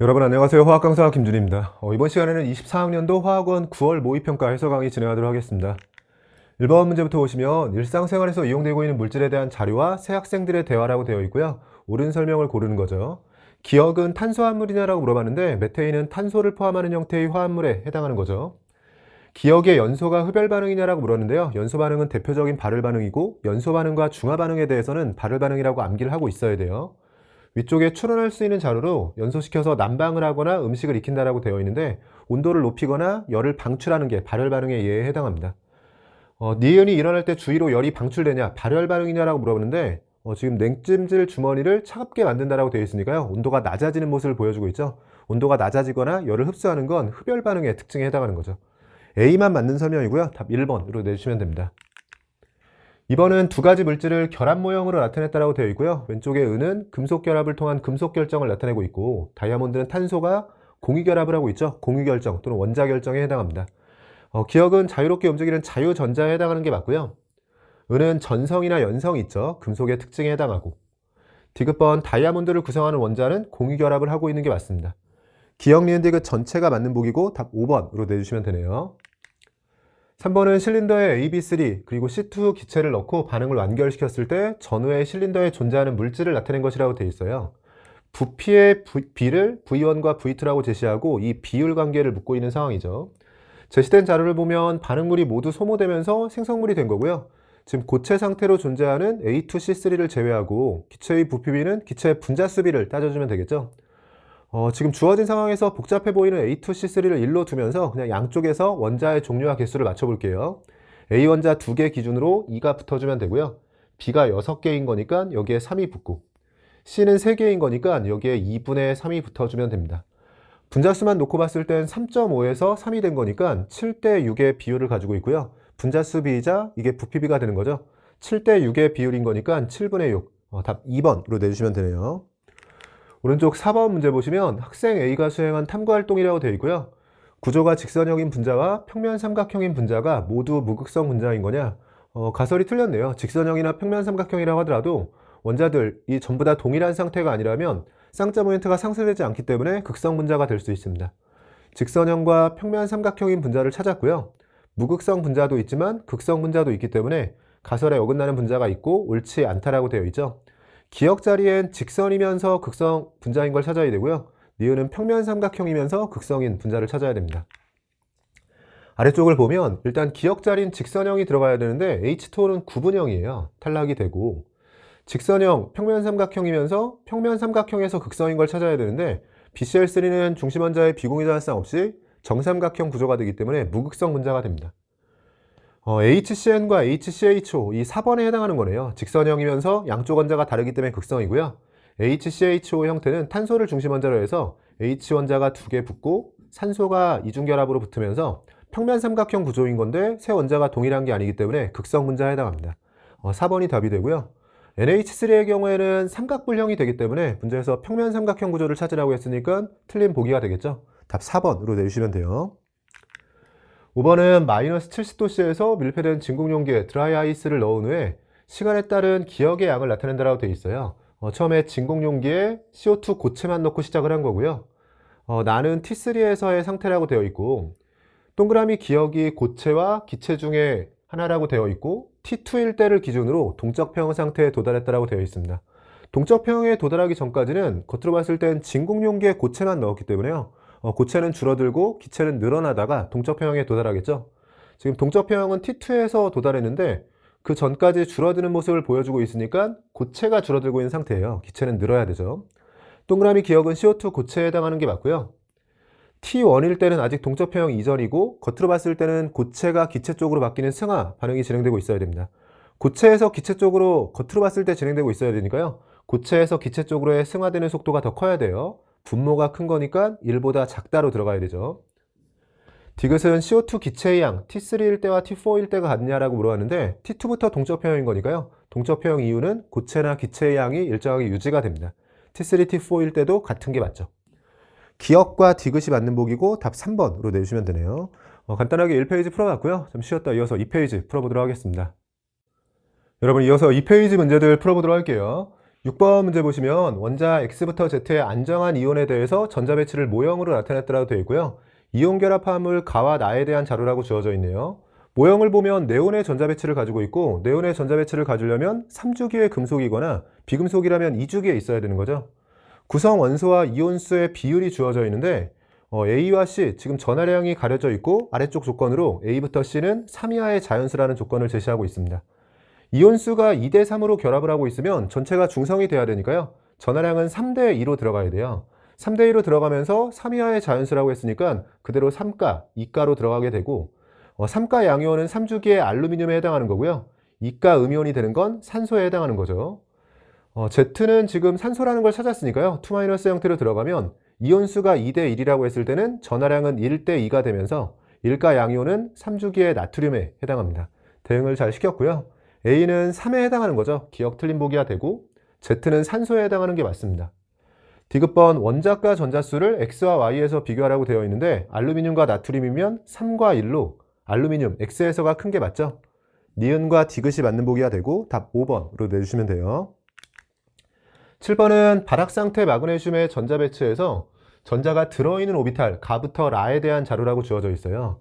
여러분 안녕하세요. 화학 강사 김준입니다. 이번 시간에는 24학년도 화학원 9월 모의평가 해설 강의 진행하도록 하겠습니다. 1번 문제부터 보시면 일상생활에서 이용되고 있는 물질에 대한 자료와 새 학생들의 대화라고 되어 있고요. 옳은 설명을 고르는 거죠. 기억은 탄소화합물이냐라고 물어봤는데 메테인은 탄소를 포함하는 형태의 화합물에 해당하는 거죠. 기억의 연소가 흡열 반응이냐라고 물었는데요. 연소 반응은 대표적인 발열 반응이고 연소 반응과 중화 반응에 대해서는 발열 반응이라고 암기를 하고 있어야 돼요. 위쪽에 추론할 수 있는 자료로 연소시켜서 난방을 하거나 음식을 익힌다라고 되어 있는데 온도를 높이거나 열을 방출하는 게 발열 반응의 예에 해당합니다. 니은이 일어날 때 주위로 열이 방출되냐 발열 반응이냐라고 물어보는데 지금 냉찜질 주머니를 차갑게 만든다라고 되어 있으니까요. 온도가 낮아지는 모습을 보여주고 있죠. 온도가 낮아지거나 열을 흡수하는 건 흡열 반응의 특징에 해당하는 거죠. A만 맞는 설명이고요. 답 1번으로 내주시면 됩니다. 2번은 두 가지 물질을 결합 모형으로 나타냈다라고 되어 있고요. 왼쪽에 은은 금속 결합을 통한 금속 결정을 나타내고 있고 다이아몬드는 탄소가 공유 결합을 하고 있죠. 공유 결정 또는 원자 결정에 해당합니다. 기억은 자유롭게 움직이는 자유전자에 해당하는 게 맞고요. 은은 전성이나 연성이 있죠. 금속의 특징에 해당하고. 디귿번 다이아몬드를 구성하는 원자는 공유 결합을 하고 있는 게 맞습니다. 기억, 니은, 디귿 전체가 맞는 보기고 답 5번으로 내주시면 되네요. 3번은 실린더에 AB3 그리고 C2 기체를 넣고 반응을 완결시켰을 때 전후의 실린더에 존재하는 물질을 나타낸 것이라고 되어 있어요. 부피의 B를 V1과 V2라고 제시하고 이 비율 관계를 묻고 있는 상황이죠. 제시된 자료를 보면 반응물이 모두 소모되면서 생성물이 된 거고요. 지금 고체 상태로 존재하는 A2C3를 제외하고 기체의 부피 B는 기체의 분자수 B를 따져주면 되겠죠. 지금 주어진 상황에서 복잡해 보이는 A2C3를 1로 두면서 그냥 양쪽에서 원자의 종류와 개수를 맞춰볼게요. A 원자 2개 기준으로 2가 붙어주면 되고요. B가 6개인 거니까 여기에 3이 붙고 C는 3개인 거니까 여기에 2분의 3이 붙어주면 됩니다. 분자수만 놓고 봤을 땐 3.5에서 3이 된 거니까 7대 6의 비율을 가지고 있고요. 분자수 B이자 이게 부피 B가 되는 거죠. 7대 6의 비율인 거니까 7분의 6. 답 2번으로 내주시면 되네요. 오른쪽 4번 문제 보시면 학생 A가 수행한 탐구활동이라고 되어 있고요. 구조가 직선형인 분자와 평면 삼각형인 분자가 모두 무극성 분자인 거냐? 가설이 틀렸네요. 직선형이나 평면 삼각형이라고 하더라도 원자들이 전부 다 동일한 상태가 아니라면 쌍자 모멘트가 상쇄되지 않기 때문에 극성 분자가 될 수 있습니다. 직선형과 평면 삼각형인 분자를 찾았고요. 무극성 분자도 있지만 극성 분자도 있기 때문에 가설에 어긋나는 분자가 있고 옳지 않다라고 되어 있죠. 기억 자리엔 직선이면서 극성 분자인 걸 찾아야 되고요. 니은은 평면 삼각형이면서 극성인 분자를 찾아야 됩니다. 아래쪽을 보면 일단 기억 자리인 직선형이 들어가야 되는데 H2O는 구분형이에요. 탈락이 되고 직선형 평면 삼각형이면서 평면 삼각형에서 극성인 걸 찾아야 되는데 BCl3는 중심 원자의 비공유 전환성 없이 정삼각형 구조가 되기 때문에 무극성 분자가 됩니다. HCn과 HCHO 이 4번에 해당하는 거네요. 직선형이면서 양쪽 원자가 다르기 때문에 극성이고요. HCHO 형태는 탄소를 중심 원자로 해서 H 원자가 2개 붙고 산소가 이중결합으로 붙으면서 평면 삼각형 구조인 건데 세 원자가 동일한 게 아니기 때문에 극성 분자에 해당합니다. 4번이 답이 되고요. NH3의 경우에는 삼각불형이 되기 때문에 문제에서 평면 삼각형 구조를 찾으라고 했으니까 틀린 보기가 되겠죠. 답 4번으로 내주시면 돼요. 5번은 마이너스 70도씨에서 밀폐된 진공용기에 드라이 아이스를 넣은 후에 시간에 따른 기억의 양을 나타낸다라고 되어 있어요. 처음에 진공용기에 CO2 고체만 넣고 시작을 한 거고요. 나는 T3에서의 상태라고 되어 있고 동그라미 기억이 고체와 기체 중에 하나라고 되어 있고 T2일 때를 기준으로 동적평형 상태에 도달했다라고 되어 있습니다. 동적평형에 도달하기 전까지는 겉으로 봤을 땐 진공용기에 고체만 넣었기 때문에요. 고체는 줄어들고 기체는 늘어나다가 동적평형에 도달하겠죠. 지금 동적평형은 T2에서 도달했는데 그 전까지 줄어드는 모습을 보여주고 있으니까 고체가 줄어들고 있는 상태예요. 기체는 늘어야 되죠. 동그라미 기억은 CO2 고체에 해당하는 게 맞고요. T1일 때는 아직 동적평형 이전이고 겉으로 봤을 때는 고체가 기체 쪽으로 바뀌는 승하 반응이 진행되고 있어야 됩니다. 고체에서 기체 쪽으로 겉으로 봤을 때 진행되고 있어야 되니까요. 고체에서 기체 쪽으로의 승하되는 속도가 더 커야 돼요. 분모가 큰 거니까 1보다 작다로 들어가야 되죠. 디귿은 CO2 기체의 양 T3일 때와 T4일 때가 같냐라고 물어봤는데 T2부터 동적평형인 거니까요. 동적평형 이유는 고체나 기체의 양이 일정하게 유지가 됩니다. T3, T4일 때도 같은 게 맞죠. 기억과 디귿이 맞는 보기고 답 3번으로 내주시면 되네요. 간단하게 1페이지 풀어봤고요. 좀 쉬었다 이어서 2페이지 풀어보도록 하겠습니다. 여러분 이어서 2페이지 문제들 풀어보도록 할게요. 6번 문제 보시면 원자 X부터 Z의 안정한 이온에 대해서 전자 배치를 모형으로 나타냈다라고 되어 있고요. 이온 결합 화합물 가와 나에 대한 자료라고 주어져 있네요. 모형을 보면 네온의 전자 배치를 가지고 있고, 네온의 전자 배치를 가지려면 3주기의 금속이거나 비금속이라면 2주기에 있어야 되는 거죠. 구성 원소와 이온수의 비율이 주어져 있는데 A와 C, 지금 전하량이 가려져 있고 아래쪽 조건으로 A부터 C는 3 이하의 자연수라는 조건을 제시하고 있습니다. 이온수가 2대 3으로 결합을 하고 있으면 전체가 중성이 돼야 되니까요. 전하량은 3대 2로 들어가야 돼요. 3대 2로 들어가면서 3 이하의 자연수라고 했으니까 그대로 3가, 2가로 들어가게 되고 3가 양이온은 3주기의 알루미늄에 해당하는 거고요. 2가 음이온이 되는 건 산소에 해당하는 거죠. Z는 지금 산소라는 걸 찾았으니까요. 2- 형태로 들어가면 이온수가 2대 1이라고 했을 때는 전하량은 1대 2가 되면서 1가 양이온은 3주기의 나트륨에 해당합니다. 대응을 잘 시켰고요. A는 3에 해당하는 거죠. 기억 틀린 보기가 되고, Z는 산소에 해당하는 게 맞습니다. 디귿번 원자과 전자수를 X와 Y에서 비교하라고 되어 있는데 알루미늄과 나트륨이면 3과 1로 알루미늄 X에서가 큰 게 맞죠? 니은과 디귿이 맞는 보기가 되고 답 5번으로 내주시면 돼요. 7번은 바닥 상태 마그네슘의 전자 배치에서 전자가 들어있는 오비탈 가부터 라에 대한 자료라고 주어져 있어요.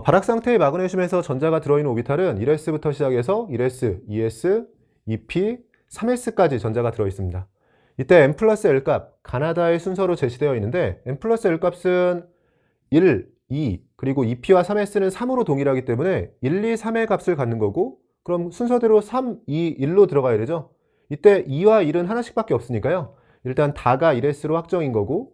바닥 상태의 마그네슘에서 전자가 들어있는 오비탈은 1s부터 시작해서 1s, 2s, 2p, 3s까지 전자가 들어있습니다. 이때 n 플러스 l 값, 가나다의 순서로 제시되어 있는데 n 플러스 l 값은 1, 2, 그리고 2p와 3s는 3으로 동일하기 때문에 1, 2, 3의 값을 갖는 거고, 그럼 순서대로 3, 2, 1로 들어가야 되죠. 이때 2와 1은 하나씩밖에 없으니까요. 일단 다가 1s로 확정인 거고,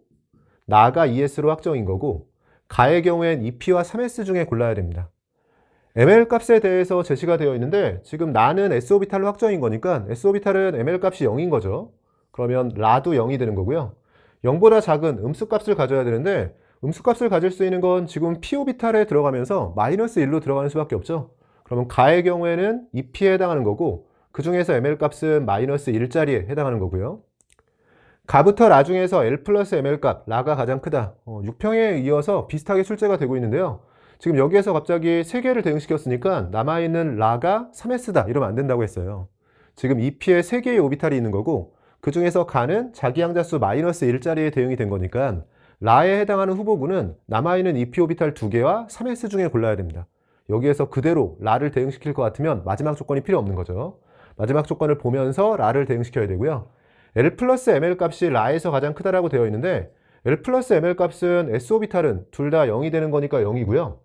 나가 2s로 확정인 거고, 가의 경우엔 2p와 3s 중에 골라야 됩니다. ml 값에 대해서 제시가 되어 있는데 지금 나는 s오비탈로 확정인 거니까 s오비탈은 ml 값이 0인 거죠. 그러면 라도 0이 되는 거고요. 0보다 작은 음수 값을 가져야 되는데 음수 값을 가질 수 있는 건 지금 p오비탈에 들어가면서 마이너스 1로 들어가는 수밖에 없죠. 그러면 가의 경우에는 2p에 해당하는 거고, 그 중에서 ml 값은 마이너스 1짜리에 해당하는 거고요. 가부터 라 중에서 L 플러스 ML 값, 라가 가장 크다. 6평에 이어서 비슷하게 출제가 되고 있는데요. 지금 여기에서 갑자기 3개를 대응시켰으니까 남아있는 라가 3s다 이러면 안 된다고 했어요. 지금 2p에 3개의 오비탈이 있는 거고, 그 중에서 가는 자기 항자수 마이너스 1짜리에 대응이 된 거니까 라에 해당하는 후보군은 남아있는 2p 오비탈 2개와 3s 중에 골라야 됩니다. 여기에서 그대로 라를 대응시킬 것 같으면 마지막 조건이 필요 없는 거죠. 마지막 조건을 보면서 라를 대응시켜야 되고요. L 플러스 ML 값이 라에서 가장 크다라고 되어 있는데 L 플러스 ML 값은 S오비탈은 둘 다 0이 되는 거니까 0이고요.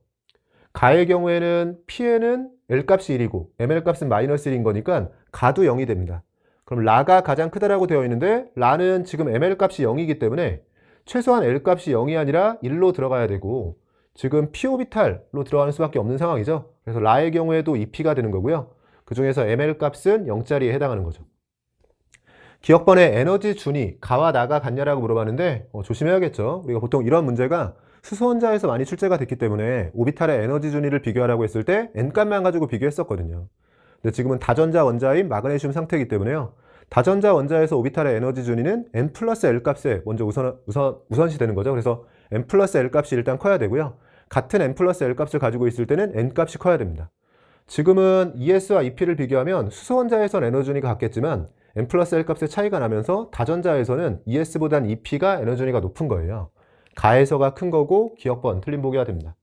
가의 경우에는 P에는 L 값이 1이고 ML 값은 마이너스 1인 거니까 가도 0이 됩니다. 그럼 라가 가장 크다라고 되어 있는데 라는 지금 ML 값이 0이기 때문에 최소한 L 값이 0이 아니라 1로 들어가야 되고, 지금 P오비탈로 들어가는 수밖에 없는 상황이죠. 그래서 라의 경우에도 2P가 되는 거고요. 그 중에서 ML 값은 0짜리에 해당하는 거죠. 기억번에 에너지 준위, 가와 나가 같냐라고 물어봤는데 조심해야겠죠. 우리가 보통 이런 문제가 수소원자에서 많이 출제가 됐기 때문에 오비탈의 에너지 준위를 비교하라고 했을 때 n값만 가지고 비교했었거든요. 근데 지금은 다전자 원자인 마그네슘 상태이기 때문에요. 다전자 원자에서 오비탈의 에너지 준위는 n 플러스 l 값에 먼저 우선시 되는 거죠. 그래서 n 플러스 l 값이 일단 커야 되고요. 같은 n 플러스 l 값을 가지고 있을 때는 n 값이 커야 됩니다. 지금은 ES와 EP를 비교하면 수소원자에선 에너지 준위가 같겠지만 n 플러스 l 값의 차이가 나면서 다전자에서는 ES보단 EP가 에너지 준위가 높은 거예요. 가에서가 큰 거고 기억번 틀린 보기가 됩니다.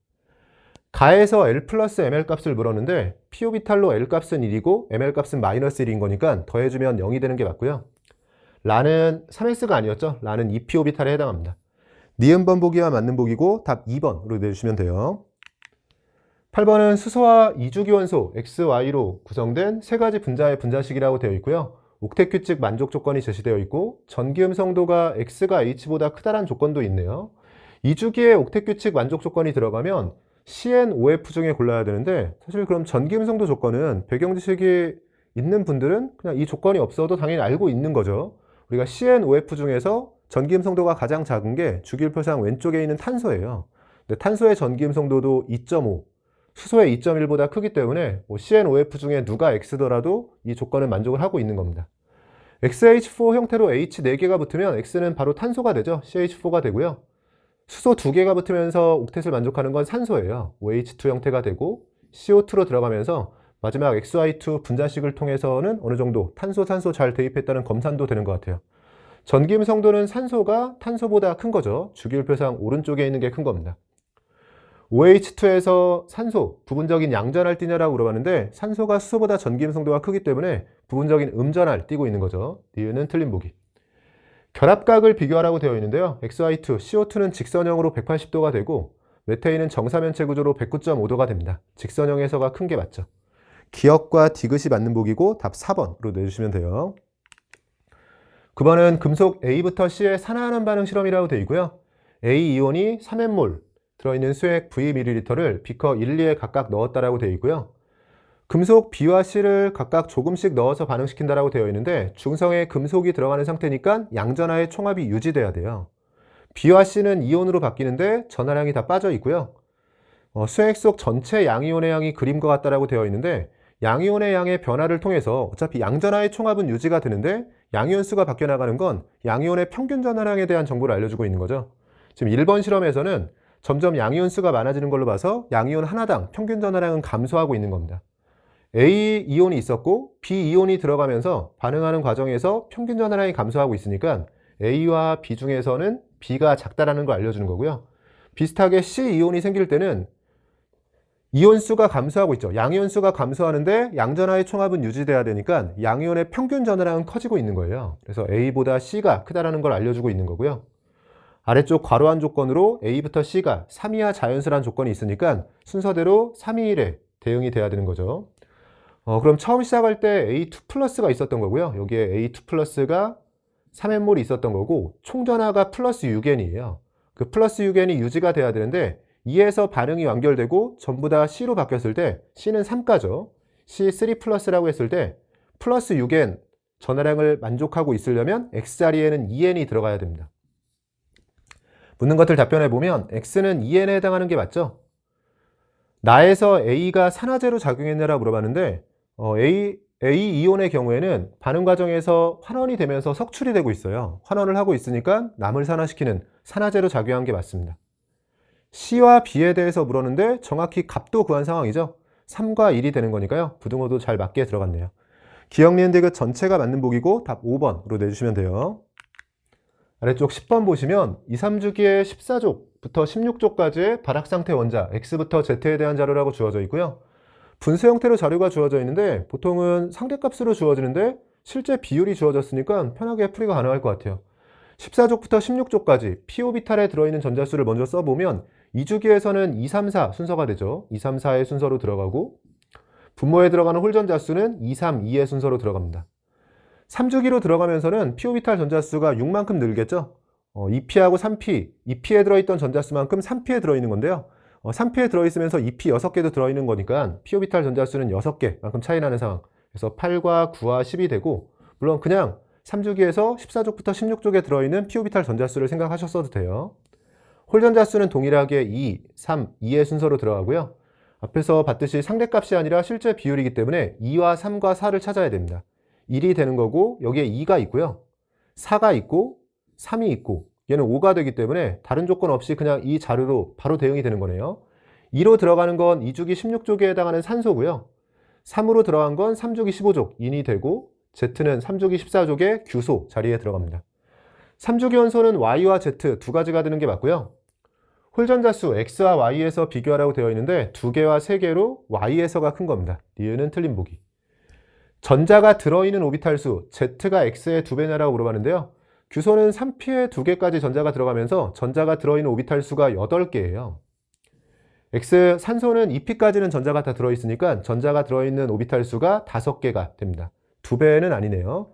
가에서 L 플러스 ML 값을 물었는데 P오비탈로 L 값은 1이고 ML 값은 마이너스 1인 거니까 더해주면 0이 되는 게 맞고요. 라는 3s가 아니었죠. 라는 2P오비탈에 해당합니다. 니은번 보기와 맞는 보기고 답 2번으로 내주시면 돼요. 8번은 수소와 이주기원소 XY로 구성된 세 가지 분자의 분자식이라고 되어 있고요. 옥텟 규칙 만족 조건이 제시되어 있고 전기음 성도가 X가 H보다 크다란 조건도 있네요. 이주기의 옥텟 규칙 만족 조건이 들어가면 CnOF 중에 골라야 되는데, 사실 그럼 전기음 성도 조건은 배경 지식이 있는 분들은 그냥 이 조건이 없어도 당연히 알고 있는 거죠. 우리가 CnOF 중에서 전기음 성도가 가장 작은 게 주기율표상 왼쪽에 있는 탄소예요. 근데 탄소의 전기음 성도도 2.5, 수소의 2.1보다 크기 때문에 CnOF 중에 누가 X더라도 이 조건은 만족을 하고 있는 겁니다. XH4 형태로 H 4개가 붙으면 X는 바로 탄소가 되죠. CH4가 되고요. 수소 2개가 붙으면서 옥텟을 만족하는 건 산소예요. OH2 형태가 되고 CO2로 들어가면서 마지막 XY2 분자식을 통해서는 어느 정도 탄소, 산소 잘 대입했다는 검산도 되는 것 같아요. 전기음 성도는 산소가 탄소보다 큰 거죠. 주기율표상 오른쪽에 있는 게 큰 겁니다. OH2에서 산소, 부분적인 양전할 띠냐라고 물어봤는데 산소가 수소보다 전기음 성도가 크기 때문에 부분적인 음전할 띠고 있는 거죠. 니은은 틀린 보기. 결합각을 비교하라고 되어 있는데요. XY2, CO2는 직선형으로 180도가 되고 메테인은 정사면체 구조로 109.5도가 됩니다. 직선형에서가 큰 게 맞죠. 기역과 디귿이 맞는 보기고 답 4번으로 내주시면 돼요. 9번은 금속 A부터 C의 산화하는 반응 실험이라고 되어 있고요. A 이온이 3m몰 들어있는 수액 Vml를 비커 1, 2에 각각 넣었다라고 되어 있고요. 금속 B와 C를 각각 조금씩 넣어서 반응시킨다라고 되어 있는데 중성에 금속이 들어가는 상태니까 양전하의 총합이 유지돼야 돼요. B와 C는 이온으로 바뀌는데 전하량이 다 빠져 있고요. 수액 속 전체 양이온의 양이 그림과 같다라고 되어 있는데 양이온의 양의 변화를 통해서 어차피 양전하의 총합은 유지가 되는데 양이온 수가 바뀌어 나가는 건 양이온의 평균 전하량에 대한 정보를 알려주고 있는 거죠. 지금 1번 실험에서는 점점 양이온 수가 많아지는 걸로 봐서 양이온 하나당 평균 전하량은 감소하고 있는 겁니다. A 이온이 있었고 B 이온이 들어가면서 반응하는 과정에서 평균 전하량이 감소하고 있으니까 A와 B 중에서는 B가 작다라는 걸 알려주는 거고요. 비슷하게 C 이온이 생길 때는 이온 수가 감소하고 있죠. 양이온 수가 감소하는데 양전하의 총합은 유지돼야 되니까 양이온의 평균 전하량은 커지고 있는 거예요. 그래서 A보다 C가 크다라는 걸 알려주고 있는 거고요. 아래쪽 괄호한 조건으로 A부터 C가 3 이하 자연수란 조건이 있으니까 순서대로 3위 1에 대응이 돼야 되는 거죠. 그럼 처음 시작할 때 A2 플러스가 있었던 거고요. 여기에 A2 플러스가 3m몰이 있었던 거고 총전하가 플러스 6n이에요. 그 플러스 6n이 유지가 돼야 되는데 2에서 반응이 완결되고 전부 다 C로 바뀌었을 때 C는 3가죠. C3 플러스라고 했을 때 플러스 6n 전하량을 만족하고 있으려면 X자리에는 2n이 들어가야 됩니다. 묻는 것들 답변해 보면 X는 2n에 해당하는 게 맞죠? 나에서 A가 산화제로 작용했냐라고 물어봤는데 A 이온의 경우에는 반응 과정에서 환원이 되면서 석출이 되고 있어요. 환원을 하고 있으니까 남을 산화시키는 산화제로 작용한 게 맞습니다. C와 B에 대해서 물었는데 정확히 값도 구한 상황이죠. 3과 1이 되는 거니까요. 부등호도 잘 맞게 들어갔네요. 기억 니은 디귿 전체가 맞는 보기고 답 5번으로 내주시면 돼요. 아래쪽 10번 보시면 2, 3주기의 14족부터 16족까지의 발학상태 원자 X부터 Z에 대한 자료라고 주어져 있고요. 분수 형태로 자료가 주어져 있는데 보통은 상대값으로 주어지는데 실제 비율이 주어졌으니까 편하게 풀이가 가능할 것 같아요. 14족부터 16족까지 P오비탈에 들어있는 전자수를 먼저 써보면 2주기에서는 2, 3, 4 순서가 되죠. 2, 3, 4의 순서로 들어가고 분모에 들어가는 홀 전자수는 2, 3, 2의 순서로 들어갑니다. 3주기로 들어가면서는 P오비탈 전자수가 6만큼 늘겠죠. 2P하고 3P, 2P에 들어있던 전자수만큼 3P에 들어있는 건데요. 3P에 들어있으면서 2P 6개도 들어있는 거니까 P오비탈 전자수는 6개만큼 차이 나는 상황. 그래서 8과 9와 10이 되고 물론 그냥 3주기에서 14족부터 16족에 들어있는 P오비탈 전자수를 생각하셨어도 돼요. 홀 전자수는 동일하게 2, 3, 2의 순서로 들어가고요. 앞에서 봤듯이 상대값이 아니라 실제 비율이기 때문에 2와 3과 4를 찾아야 됩니다. 1이 되는 거고 여기에 2가 있고요. 4가 있고 3이 있고 얘는 5가 되기 때문에 다른 조건 없이 그냥 이 자료로 바로 대응이 되는 거네요. 2로 들어가는 건 2주기 16족에 해당하는 산소고요. 3으로 들어간 건 3주기 15족 인이 되고 Z는 3주기 14족의 규소 자리에 들어갑니다. 3주기 원소는 Y와 Z 두 가지가 되는 게 맞고요. 홀전자수 X와 Y에서 비교하라고 되어 있는데 2개와 3개로 Y에서가 큰 겁니다. 니은은 틀린 보기. 전자가 들어있는 오비탈 수 Z가 X의 2배냐라고 물어봤는데요. 규소는 3P에 2개까지 전자가 들어가면서 전자가 들어있는 오비탈 수가 8개예요. X 산소는 2P까지는 전자가 다 들어있으니까 전자가 들어있는 오비탈 수가 5개가 됩니다. 2배는 아니네요.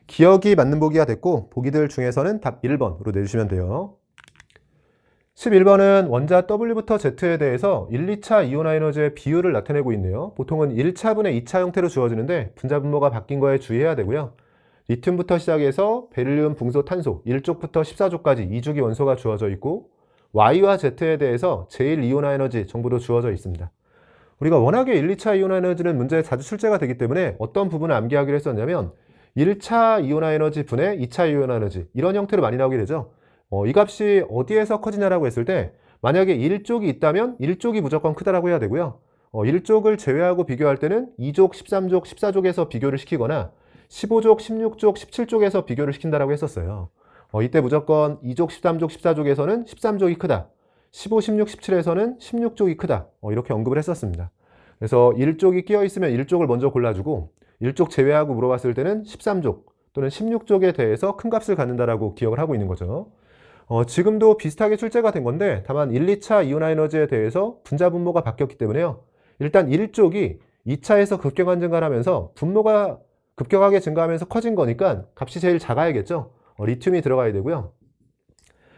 기억이 맞는 보기가 됐고 보기들 중에서는 답 1번으로 내주시면 돼요. 11번은 원자 W부터 Z에 대해서 1, 2차 이온화 에너지의 비율을 나타내고 있네요. 보통은 1차분의 2차 형태로 주어지는데 분자 분모가 바뀐 거에 주의해야 되고요. 리튬부터 시작해서 베릴륨, 붕소, 탄소 1족부터 14족까지 2주기 원소가 주어져 있고 Y와 Z에 대해서 제1이온화 에너지 정보도 주어져 있습니다. 우리가 워낙에 1, 2차 이온화 에너지는 문제에 자주 출제가 되기 때문에 어떤 부분을 암기하기로 했었냐면 1차 이온화 에너지 분의 2차 이온화 에너지 이런 형태로 많이 나오게 되죠. 이 값이 어디에서 커지냐라고 했을 때 만약에 1쪽이 있다면 1쪽이 무조건 크다라고 해야 되고요. 1족을 제외하고 비교할 때는 2족, 13족, 14족에서 비교를 시키거나 15족, 16족, 17족에서 비교를 시킨다라고 했었어요. 이때 무조건 2족, 13족, 14족에서는 13족이 크다. 15, 16, 17에서는 16족이 크다. 이렇게 언급을 했었습니다. 그래서 1족이 끼어 있으면 1족을 먼저 골라주고 1족 제외하고 물어봤을 때는 13족 또는 16족에 대해서 큰 값을 갖는다라고 기억을 하고 있는 거죠. 지금도 비슷하게 출제가 된 건데 다만 1, 2차 이온화 에너지에 대해서 분자 분모가 바뀌었기 때문에요. 일단 1족이 2차에서 급격한 증가를 하면서 분모가 급격하게 증가하면서 커진 거니까 값이 제일 작아야겠죠. 리튬이 들어가야 되고요.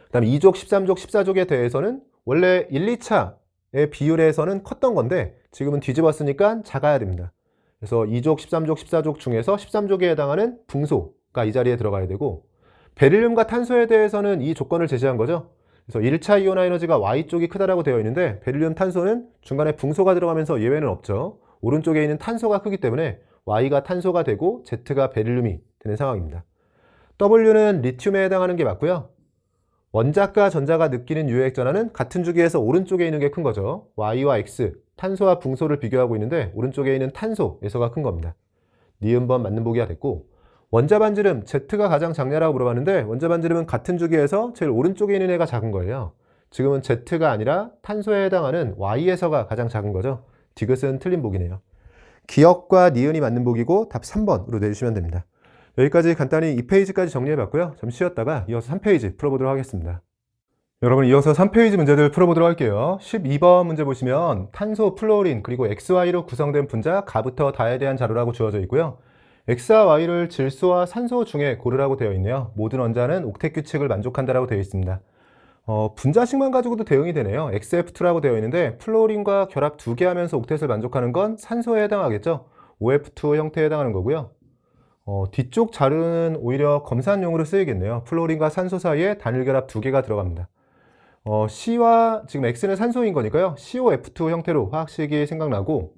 그 다음에 2족, 13족, 14족에 대해서는 원래 1, 2차의 비율에서는 컸던 건데 지금은 뒤집었으니까 작아야 됩니다. 그래서 2족, 13족, 14족 중에서 13족에 해당하는 붕소가 이 자리에 들어가야 되고 베릴륨과 탄소에 대해서는 이 조건을 제시한 거죠. 그래서 1차 이온화 에너지가 Y쪽이 크다라고 되어 있는데 베릴륨, 탄소는 중간에 붕소가 들어가면서 예외는 없죠. 오른쪽에 있는 탄소가 크기 때문에 Y가 탄소가 되고 Z가 베릴륨이 되는 상황입니다. W는 리튬에 해당하는 게 맞고요. 원자과 전자가 느끼는 유효액 전하는 같은 주기에서 오른쪽에 있는 게 큰 거죠. Y와 X, 탄소와 붕소를 비교하고 있는데 오른쪽에 있는 탄소에서가 큰 겁니다. 니은번 맞는 보기가 됐고 원자 반지름 Z가 가장 작냐라고 물어봤는데 원자 반지름은 같은 주기에서 제일 오른쪽에 있는 애가 작은 거예요. 지금은 Z가 아니라 탄소에 해당하는 Y에서가 가장 작은 거죠. 디귿은 틀린 보기네요. 기억과 니은이 맞는 보기고 답 3번으로 내주시면 됩니다. 여기까지 간단히 2페이지까지 정리해봤고요. 잠시 쉬었다가 이어서 3페이지 풀어보도록 하겠습니다. 여러분 이어서 3페이지 문제들 풀어보도록 할게요. 12번 문제 보시면 탄소, 플로린, 그리고 XY로 구성된 분자 가부터 다에 대한 자료라고 주어져 있고요. X와 Y를 질소와 산소 중에 고르라고 되어 있네요. 모든 원자는 옥텟 규칙을 만족한다라고 되어 있습니다. 분자식만 가지고도 대응이 되네요. XF2라고 되어 있는데 플로린과 결합 2개 하면서 옥텟을 만족하는 건 산소에 해당하겠죠. OF2 형태에 해당하는 거고요. 뒤쪽 자료는 오히려 검산용으로 쓰이겠네요. 플로린과 산소 사이에 단일 결합 2개가 들어갑니다. C와 지금 X는 산소인 거니까요. COF2 형태로 화학식이 생각나고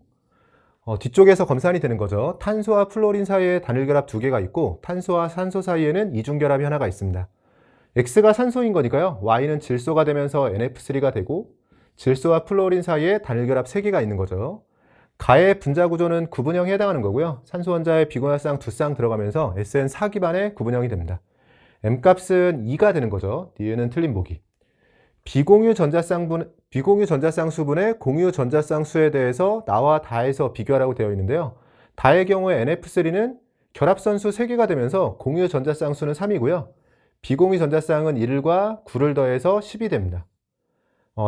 뒤쪽에서 검산이 되는 거죠. 탄소와 플로린 사이에 단일 결합 2개가 있고 탄소와 산소 사이에는 이중 결합이 하나가 있습니다. X가 산소인 거니까요. Y는 질소가 되면서 NF3가 되고 질소와 플로린 사이에 단일 결합 3개가 있는 거죠. 가의 분자 구조는 구분형에 해당하는 거고요. 산소 원자에 비공유활성 2쌍 들어가면서 SN4 기반의 구분형이 됩니다. M값은 2가 되는 거죠. 니은은 틀린 보기. 비공유 전자쌍 수분의 공유 전자쌍 수에 대해서 나와 다에서 비교하라고 되어 있는데요. 다의 경우에 NF3는 결합선수 3개가 되면서 공유 전자쌍 수는 3이고요. 비공유 전자쌍은 1과 9를 더해서 10이 됩니다.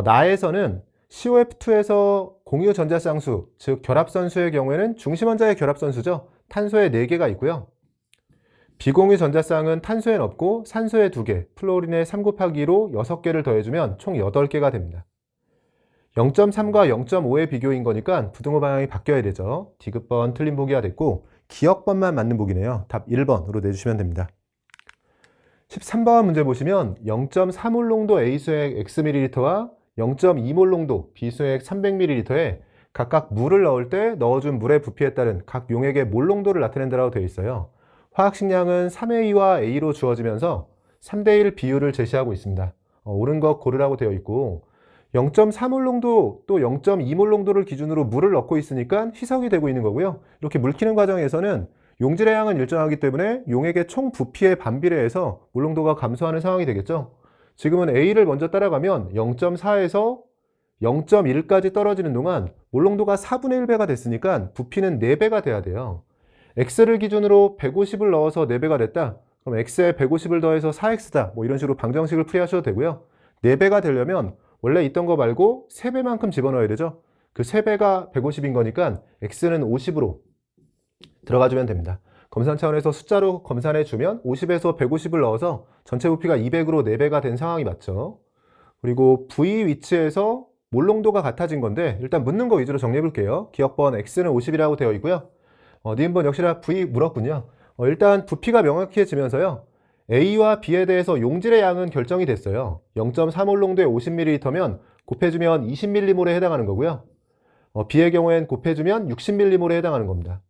나에서는 COF2에서 공유 전자쌍수, 즉 결합선수의 경우에는 중심원자의 결합선수죠. 탄소에 4개가 있고요. 비공유 전자쌍은 탄소엔 없고 산소에 2개, 플로린에 3 곱하기 2로 6개를 더해주면 총 8개가 됩니다. 0.3과 0.5의 비교인 거니까 부등호 방향이 바뀌어야 되죠. 디귿번 틀린 보기가 됐고 기억번만 맞는 보기네요. 답 1번으로 내주시면 됩니다. 13번 문제 보시면 0.3몰 농도 A수액 Xml와 0.2몰 농도 B수액 300ml에 각각 물을 넣을 때 넣어준 물의 부피에 따른 각 용액의 몰 농도를 나타낸다고 되어 있어요. 화학식량은 3A와 A로 주어지면서 3대1 비율을 제시하고 있습니다. 옳은 것 고르라고 되어 있고 0.3몰 농도 또 0.2몰 농도를 기준으로 물을 넣고 있으니까 희석이 되고 있는 거고요. 이렇게 물 키는 과정에서는 용질의 양은 일정하기 때문에 용액의 총 부피에 반비례해서 몰 농도가 감소하는 상황이 되겠죠. 지금은 A를 먼저 따라가면 0.4에서 0.1까지 떨어지는 동안 몰 농도가 4분의 1배가 됐으니까 부피는 4배가 돼야 돼요. X를 기준으로 150을 넣어서 4배가 됐다. 그럼 X에 150을 더해서 4X다. 뭐 이런 식으로 방정식을 풀이하셔도 되고요. 4배가 되려면 원래 있던 거 말고 3배만큼 집어넣어야 되죠. 그 3배가 150인 거니까 X는 50으로 들어가주면 됩니다. 검산 차원에서 숫자로 검산해주면 50에서 150을 넣어서 전체 부피가 200으로 4배가 된 상황이 맞죠. 그리고 V 위치에서 몰 농도가 같아진 건데 일단 묻는 거 위주로 정리해 볼게요. 기억번 X는 50이라고 되어 있고요. 니은번 역시나 V 물었군요. 일단 부피가 명확해지면서요. A와 B에 대해서 용질의 양은 결정이 됐어요. 0.3몰 농도에 50ml면 곱해주면 20m몰에 해당하는 거고요. B의 경우엔 곱해주면 60m몰에 해당하는 겁니다.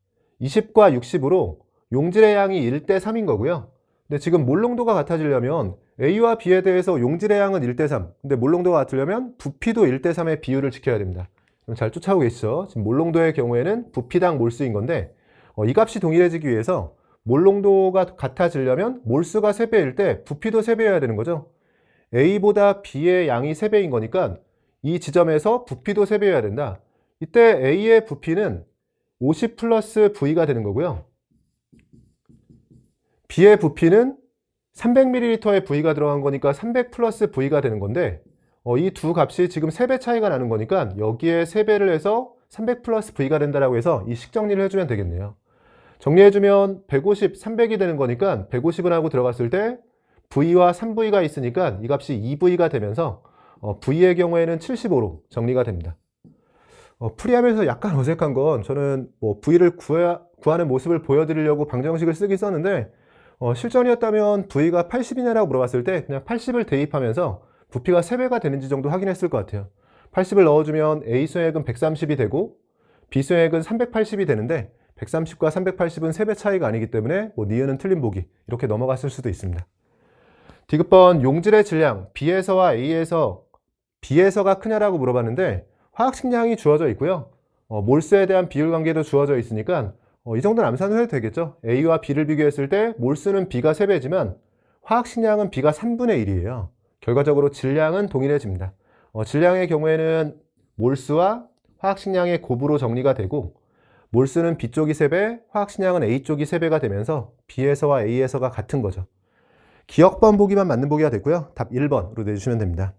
20과 60으로 용질의 양이 1대 3인 거고요. 근데 지금 몰 농도가 같아지려면 A와 B에 대해서 용질의 양은 1대 3. 근데 몰 농도가 같으려면 부피도 1대 3의 비율을 지켜야 됩니다. 잘 쫓아오고 계시죠? 지금 몰농도의 경우에는 부피당 몰수인 건데 이 값이 동일해지기 위해서 몰농도가 같아지려면 몰수가 3배일 때 부피도 3배여야 되는 거죠. A보다 B의 양이 3배인 거니까 이 지점에서 부피도 3배여야 된다. 이때 A의 부피는 50 플러스 V가 되는 거고요. B의 부피는 300ml의 V가 들어간 거니까 300 플러스 V가 되는 건데 이 두 값이 지금 3배 차이가 나는 거니까 여기에 3배를 해서 300 플러스 V가 된다라고 해서 이 식 정리를 해주면 되겠네요. 정리해주면 150, 300이 되는 거니까 150을 하고 들어갔을 때 V와 3V가 있으니까 이 값이 2V가 되면서 V의 경우에는 75로 정리가 됩니다. 풀이하면서 약간 어색한 건 저는 V를 구하는 모습을 보여드리려고 방정식을 쓰긴 썼는데 실전이었다면 V가 80이냐라고 물어봤을 때 그냥 80을 대입하면서 부피가 3배가 되는지 정도 확인했을 것 같아요. 80을 넣어주면 A 수액은 130이 되고 B 수액은 380이 되는데 130과 380은 3배 차이가 아니기 때문에 니은은 틀린 보기 이렇게 넘어갔을 수도 있습니다. 디귿번 용질의 질량 B에서와 A에서 B에서가 크냐라고 물어봤는데 화학식량이 주어져 있고요. 몰수에 대한 비율 관계도 주어져 있으니까 이 정도는 암산을 해도 되겠죠. A와 B를 비교했을 때 몰수는 B가 3배지만 화학식량은 B가 3분의 1이에요. 결과적으로 질량은 동일해집니다. 질량의 경우에는 몰수와 화학식량의 곱으로 정리가 되고 몰수는 B 쪽이 3배, 화학식량은 A 쪽이 3배가 되면서 B에서와 A에서가 같은 거죠. 기억번 보기만 맞는 보기가 됐고요. 답 1번으로 내주시면 됩니다.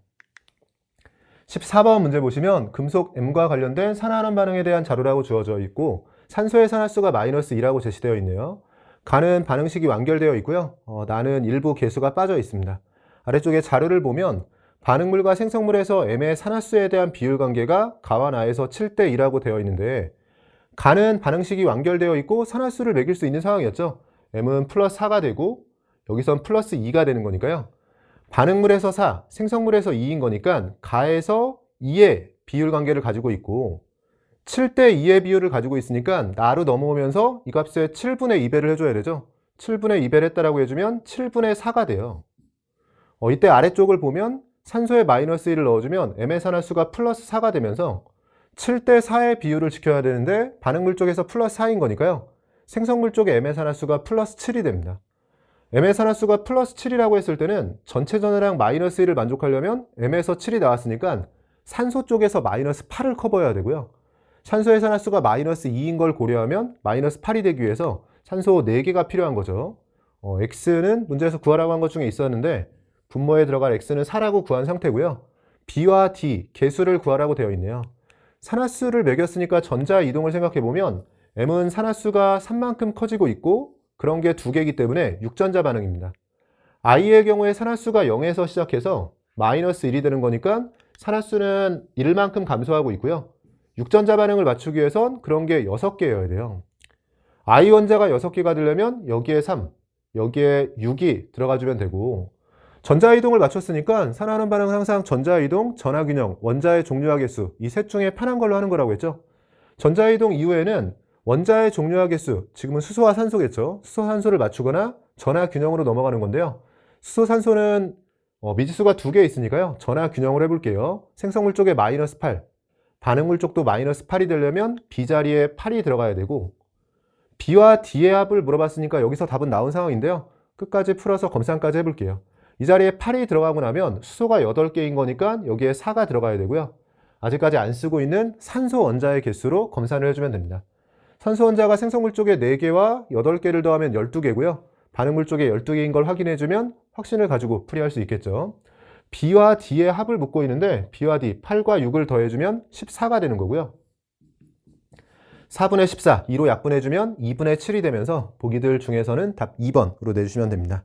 14번 문제 보시면 금속 M과 관련된 산화환원 반응에 대한 자료라고 주어져 있고 산소의 산화수가 마이너스 2라고 제시되어 있네요. 가는 반응식이 완결되어 있고요. 나는 일부 개수가 빠져 있습니다. 아래쪽에 자료를 보면 반응물과 생성물에서 M의 산화수에 대한 비율 관계가 가와 나에서 7대 2라고 되어 있는데 가는 반응식이 완결되어 있고 산화수를 매길 수 있는 상황이었죠. M은 플러스 4가 되고 여기선 플러스 2가 되는 거니까요. 반응물에서 4, 생성물에서 2인 거니까 가에서 2의 비율 관계를 가지고 있고 7대 2의 비율을 가지고 있으니까 나로 넘어오면서 이 값에 7분의 2배를 해줘야 되죠. 7분의 2배를 했다라고 해주면 7분의 4가 돼요. 이때 아래쪽을 보면 산소에 마이너스 1을 넣어주면 M의 산화수가 플러스 4가 되면서 7대 4의 비율을 지켜야 되는데 반응물 쪽에서 플러스 4인 거니까요. 생성물 쪽에 M의 산화수가 플러스 7이 됩니다. M의 산화수가 플러스 7이라고 했을 때는 전체 전하량 마이너스 1을 만족하려면 M에서 7이 나왔으니까 산소 쪽에서 마이너스 8을 커버해야 되고요. 산소의 산화수가 마이너스 2인 걸 고려하면 마이너스 8이 되기 위해서 산소 4개가 필요한 거죠. X는 문제에서 구하라고 한 것 중에 있었는데 분모에 들어갈 X는 4라고 구한 상태고요. B와 D, 개수를 구하라고 되어 있네요. 산화수를 매겼으니까 전자 이동을 생각해보면 M은 산화수가 3만큼 커지고 있고 그런 게 2개이기 때문에 6전자 반응입니다. I의 경우에 산화수가 0에서 시작해서 마이너스 1이 되는 거니까 산화수는 1만큼 감소하고 있고요. 6전자 반응을 맞추기 위해선 그런 게 6개여야 돼요. I 원자가 6개가 되려면 여기에 3, 여기에 6이 들어가주면 되고 전자이동을 맞췄으니까 산화하는 반응은 항상 전자이동, 전하균형, 원자의 종류와 개수 이 셋 중에 편한 걸로 하는 거라고 했죠. 전자이동 이후에는 원자의 종류와 개수, 지금은 수소와 산소겠죠. 수소, 산소를 맞추거나 전하균형으로 넘어가는 건데요. 수소, 산소는 미지수가 2개 있으니까요. 전하균형을 해볼게요. 생성물 쪽에 마이너스 8, 반응물 쪽도 마이너스 8이 되려면 B 자리에 8이 들어가야 되고 B와 D의 합을 물어봤으니까 여기서 답은 나온 상황인데요. 끝까지 풀어서 검산까지 해볼게요. 이 자리에 8이 들어가고 나면 수소가 8개인 거니까 여기에 4가 들어가야 되고요. 아직까지 안 쓰고 있는 산소 원자의 개수로 검산을 해주면 됩니다. 산소 원자가 생성물 쪽에 4개와 8개를 더하면 12개고요. 반응물 쪽에 12개인 걸 확인해주면 확신을 가지고 풀이할 수 있겠죠. B와 D의 합을 묻고 있는데 B와 D, 8과 6을 더해주면 14가 되는 거고요. 4분의 14, 2로 약분해주면 2분의 7이 되면서 보기들 중에서는 답 2번으로 내주시면 됩니다.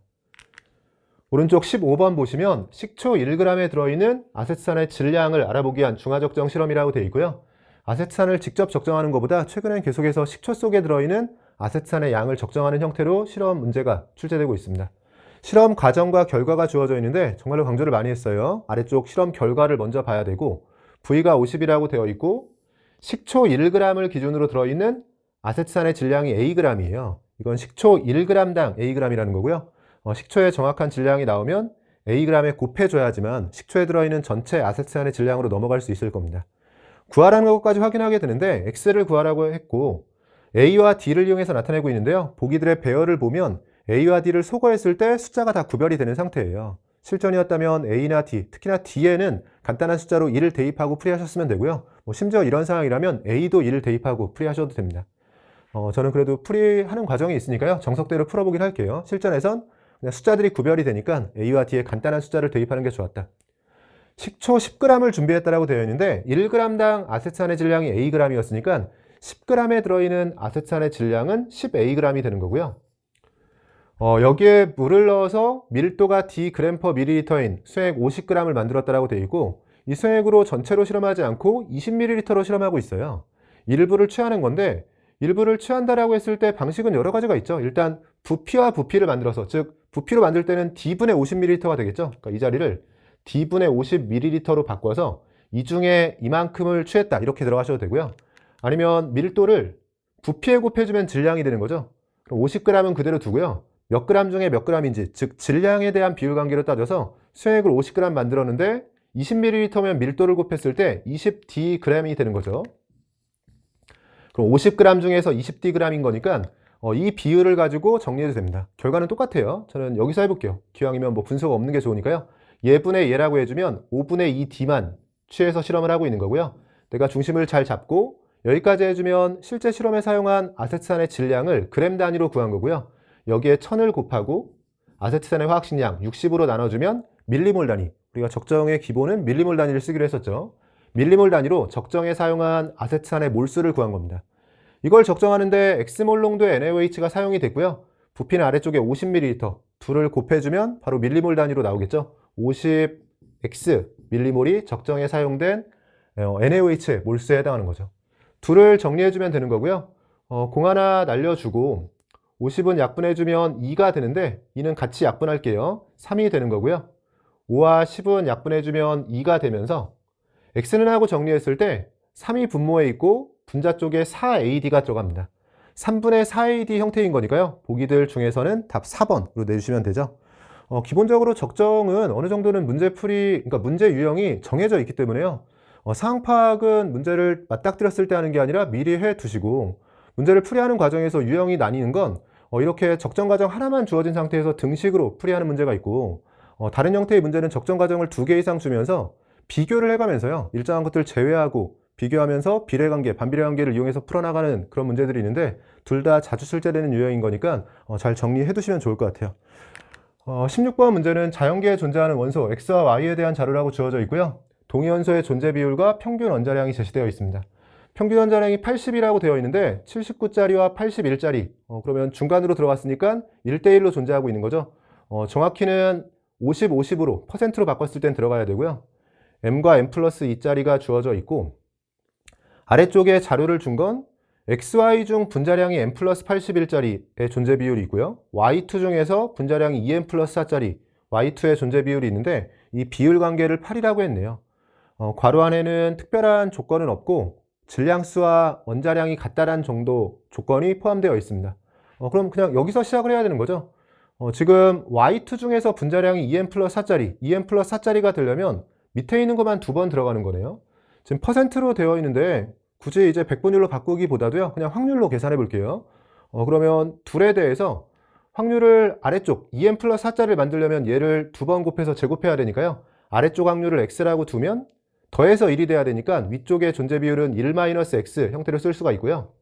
오른쪽 15번 보시면 식초 1g에 들어있는 아세트산의 질량을 알아보기 위한 중화적정 실험이라고 되어 있고요. 아세트산을 직접 적정하는 것보다 최근엔 계속해서 식초 속에 들어있는 아세트산의 양을 적정하는 형태로 실험 문제가 출제되고 있습니다. 실험 과정과 결과가 주어져 있는데 정말로 강조를 많이 했어요. 아래쪽 실험 결과를 먼저 봐야 되고 V가 50이라고 되어 있고 식초 1g을 기준으로 들어있는 아세트산의 질량이 Ag이에요. 이건 식초 1g당 Ag이라는 거고요. 식초의 정확한 질량이 나오면 Ag에 곱해줘야지만 식초에 들어있는 전체 아세트산의 질량으로 넘어갈 수 있을 겁니다. 구하라는 것까지 확인하게 되는데 x를 구하라고 했고 a와 d를 이용해서 나타내고 있는데요. 보기들의 배열을 보면 a와 d를 소거했을 때 숫자가 다 구별이 되는 상태예요. 실전이었다면 a나 d, 특히나 d에는 간단한 숫자로 1을 대입하고 풀이하셨으면 되고요. 심지어 이런 상황이라면 a도 1을 대입하고 풀이하셔도 됩니다. 저는 그래도 풀이하는 과정이 있으니까요. 정석대로 풀어보긴 할게요. 실전에선 그냥 숫자들이 구별이 되니까 a와 d에 간단한 숫자를 대입하는 게 좋았다. 식초 10g을 준비했다라고 되어 있는데 1g당 아세트산의 질량이 ag이었으니까 10g에 들어있는 아세트산의 질량은 10ag이 되는 거고요. 여기에 물을 넣어서 밀도가 d/ml/ml인 수액 50g을 만들었다라고 되어 있고 이 수액으로 전체로 실험하지 않고 20ml로 실험하고 있어요. 일부를 취하는 건데 일부를 취한다라고 했을 때 방식은 여러 가지가 있죠. 일단 부피와 부피를 만들어서 즉 부피로 만들 때는 d분의 50ml가 되겠죠. 그러니까 이 자리를 d분의 50ml로 바꿔서 이 중에 이만큼을 취했다 이렇게 들어가셔도 되고요. 아니면 밀도를 부피에 곱해주면 질량이 되는 거죠. 그럼 50g은 그대로 두고요. 몇 그램 중에 몇 g인지 즉 질량에 대한 비율 관계로 따져서 수액을 50g 만들었는데 20ml면 밀도를 곱했을 때 20dg이 되는 거죠. 그럼 50g 중에서 20dg인 거니까 이 비율을 가지고 정리해도 됩니다. 결과는 똑같아요. 저는 여기서 해볼게요. 기왕이면 뭐 분수가 없는 게 좋으니까요. 예분의 예라고 해주면 5분의 2d만 취해서 실험을 하고 있는 거고요. 내가 중심을 잘 잡고 여기까지 해주면 실제 실험에 사용한 아세트산의 질량을 그램 단위로 구한 거고요. 여기에 1000을 곱하고 아세트산의 화학식량 60으로 나눠주면 밀리몰 단위, 우리가 적정의 기본은 밀리몰 단위를 쓰기로 했었죠. 밀리몰 단위로 적정에 사용한 아세트산의 몰수를 구한 겁니다. 이걸 적정하는데 X몰 농도의 NaOH가 사용이 됐고요. 부피는 아래쪽에 50ml, 둘을 곱해주면 바로 밀리몰 단위로 나오겠죠. 50X 밀리몰이 적정에 사용된 NaOH의 몰수에 해당하는 거죠. 둘을 정리해주면 되는 거고요. 공 하나 날려주고 50은 약분해주면 2가 되는데 2는 같이 약분할게요. 3이 되는 거고요. 5와 10은 약분해주면 2가 되면서 X는 하고 정리했을 때 3이 분모에 있고 분자 쪽에 4AD가 들어갑니다. 3분의 4AD 형태인 거니까요. 보기들 중에서는 답 4번으로 내주시면 되죠. 기본적으로 적정은 어느 정도는 문제풀이, 그러니까 문제 유형이 정해져 있기 때문에요. 상황 파악은 문제를 맞닥뜨렸을 때 하는 게 아니라 미리 해 두시고 문제를 풀이하는 과정에서 유형이 나뉘는 건 이렇게 적정 과정 하나만 주어진 상태에서 등식으로 풀이하는 문제가 있고 다른 형태의 문제는 적정 과정을 2개 이상 주면서 비교를 해가면서요. 일정한 것들을 제외하고 비교하면서 비례관계, 반비례관계를 이용해서 풀어나가는 그런 문제들이 있는데 둘 다 자주 출제되는 유형인 거니까 잘 정리해 두시면 좋을 것 같아요. 16번 문제는 자연계에 존재하는 원소 X와 Y에 대한 자료라고 주어져 있고요. 동위원소의 존재 비율과 평균 원자량이 제시되어 있습니다. 평균 원자량이 80이라고 되어 있는데 79짜리와 81짜리 그러면 중간으로 들어갔으니까 1대1로 존재하고 있는 거죠. 정확히는 50, 50으로 퍼센트로 바꿨을 땐 들어가야 되고요. M과 M 플러스 2짜리가 주어져 있고 아래쪽에 자료를 준 건 XY 중 분자량이 M 플러스 81짜리의 존재 비율이 있고요. Y2 중에서 분자량이 2M 플러스 4짜리 Y2의 존재 비율이 있는데 이 비율 관계를 8이라고 했네요. 괄호 안에는 특별한 조건은 없고 질량수와 원자량이 같다란 정도 조건이 포함되어 있습니다. 그럼 그냥 여기서 시작을 해야 되는 거죠. 지금 Y2 중에서 분자량이 2M 플러스 4짜리, 2M 플러스 4짜리가 되려면 밑에 있는 것만 2번 들어가는 거네요. 지금 퍼센트로 되어 있는데 굳이 이제 백분율로 바꾸기보다도요. 그냥 확률로 계산해 볼게요. 그러면 둘에 대해서 확률을 아래쪽 2M 플러스 4짜리를 만들려면 얘를 2번 곱해서 제곱해야 되니까요. 아래쪽 확률을 X라고 두면 더해서 1이 돼야 되니까 위쪽의 존재 비율은 1-X 형태로 쓸 수가 있고요.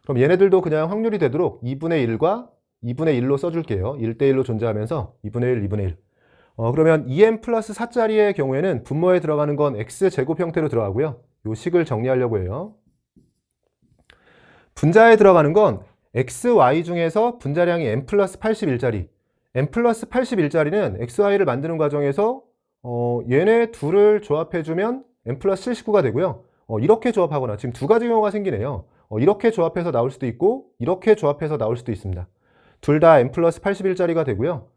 그럼 얘네들도 그냥 확률이 되도록 2분의 1과 2분의 1로 써줄게요. 1대1로 존재하면서 2분의 1, 2분의 1. 그러면 2m 플러스 4짜리의 경우에는 분모에 들어가는 건 X제곱 형태로 들어가고요. 요 식을 정리하려고 해요. 분자에 들어가는 건 XY 중에서 분자량이 M 플러스 81짜리. M 플러스 81짜리는 XY를 만드는 과정에서 얘네 둘을 조합해주면 M 플러스 79가 되고요. 이렇게 조합하거나 지금 두 가지 경우가 생기네요. 이렇게 조합해서 나올 수도 있고 이렇게 조합해서 나올 수도 있습니다. 둘 다 M 플러스 81짜리가 되고요.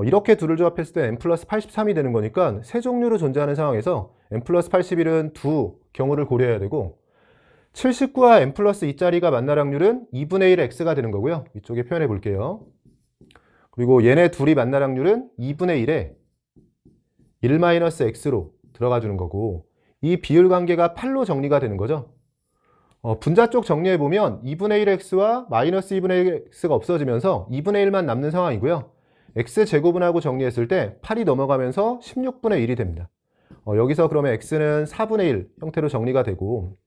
이렇게 둘을 조합했을 때 M 플러스 83이 되는 거니까 세 종류로 존재하는 상황에서 M 플러스 81은 두 경우를 고려해야 되고 79와 M 플러스 2짜리가 만날 확률은 2분의 1 X가 되는 거고요. 이쪽에 표현해 볼게요. 그리고 얘네 둘이 만날 확률은 2분의 1에 1-X로 들어가 주는 거고 이 비율 관계가 8로 정리가 되는 거죠. 분자 쪽 정리해보면 2분의 1x와 마이너스 2분의 1x가 없어지면서 2분의 1만 남는 상황이고요. x제곱은하고 정리했을 때 8이 넘어가면서 16분의 1이 됩니다. 여기서 그러면 x는 4분의 1 형태로 정리가 되고,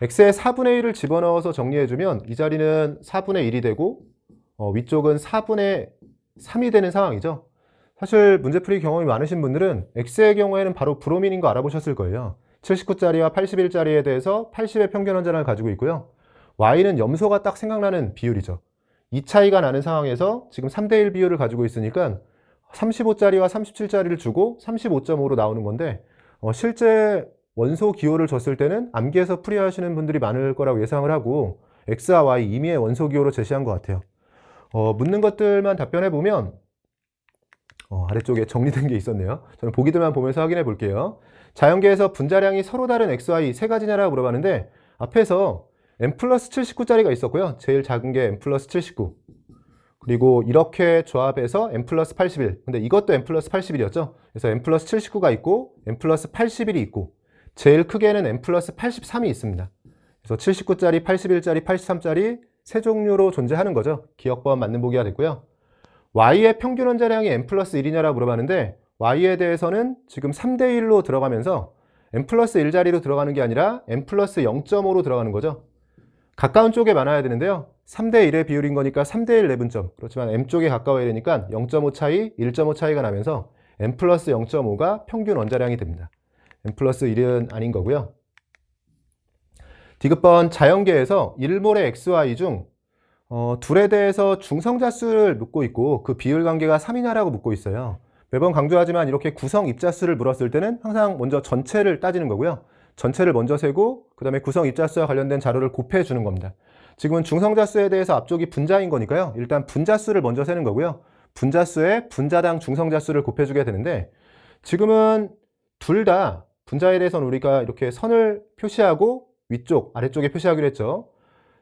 x에 4분의 1을 집어넣어서 정리해주면 이 자리는 4분의 1이 되고, 위쪽은 4분의 3이 되는 상황이죠. 사실 문제풀이 경험이 많으신 분들은 x의 경우에는 바로 브로민인 거 알아보셨을 거예요. 79짜리와 81짜리에 대해서 80의 평균 원자량을 가지고 있고요. y는 염소가 딱 생각나는 비율이죠. 이 차이가 나는 상황에서 지금 3대1 비율을 가지고 있으니까 35짜리와 37짜리를 주고 35.5로 나오는 건데, 실제 원소 기호를 줬을 때는 암기해서 풀이하시는 분들이 많을 거라고 예상을 하고 x와 y 임의의 원소 기호로 제시한 것 같아요. 묻는 것들만 답변해 보면 아래쪽에 정리된 게 있었네요. 저는 보기들만 보면서 확인해 볼게요. 자연계에서 분자량이 서로 다른 xy 세 가지냐라고 물어봤는데, 앞에서 n 플러스 79짜리가 있었고요. 제일 작은 게 n 플러스 79. 그리고 이렇게 조합해서 n 플러스 81. 근데 이것도 n 플러스 81이었죠. 그래서 n 플러스 79가 있고 n 플러스 81이 있고, 제일 크게는 n 플러스 83이 있습니다. 그래서 79짜리, 81짜리, 83짜리 세 종류로 존재하는 거죠. 기억법 맞는 보기가 됐고요. y의 평균 원자량이 n 플러스 1이냐라고 물어봤는데, y에 대해서는 지금 3대1로 들어가면서 n 플러스 1자리로 들어가는 게 아니라 n 플러스 0.5로 들어가는 거죠. 가까운 쪽에 많아야 되는데요. 3대1의 비율인 거니까 3대1 내분점. 그렇지만 m 쪽에 가까워야 되니까 0.5 차이, 1.5 차이가 나면서 n 플러스 0.5가 평균 원자량이 됩니다. n 플러스 1은 아닌 거고요. 디귿번 자연계에서 1몰의 xy 중 둘에 대해서 중성자수를 묻고 있고 그 비율 관계가 3이냐라고 묻고 있어요. 매번 강조하지만 이렇게 구성 입자수를 물었을 때는 항상 먼저 전체를 따지는 거고요. 전체를 먼저 세고 그 다음에 구성 입자수와 관련된 자료를 곱해 주는 겁니다. 지금은 중성자수에 대해서 앞쪽이 분자인 거니까요. 일단 분자수를 먼저 세는 거고요. 분자수에 분자당 중성자수를 곱해 주게 되는데, 지금은 둘 다 분자에 대해서는 우리가 이렇게 선을 표시하고 위쪽, 아래쪽에 표시하기로 했죠.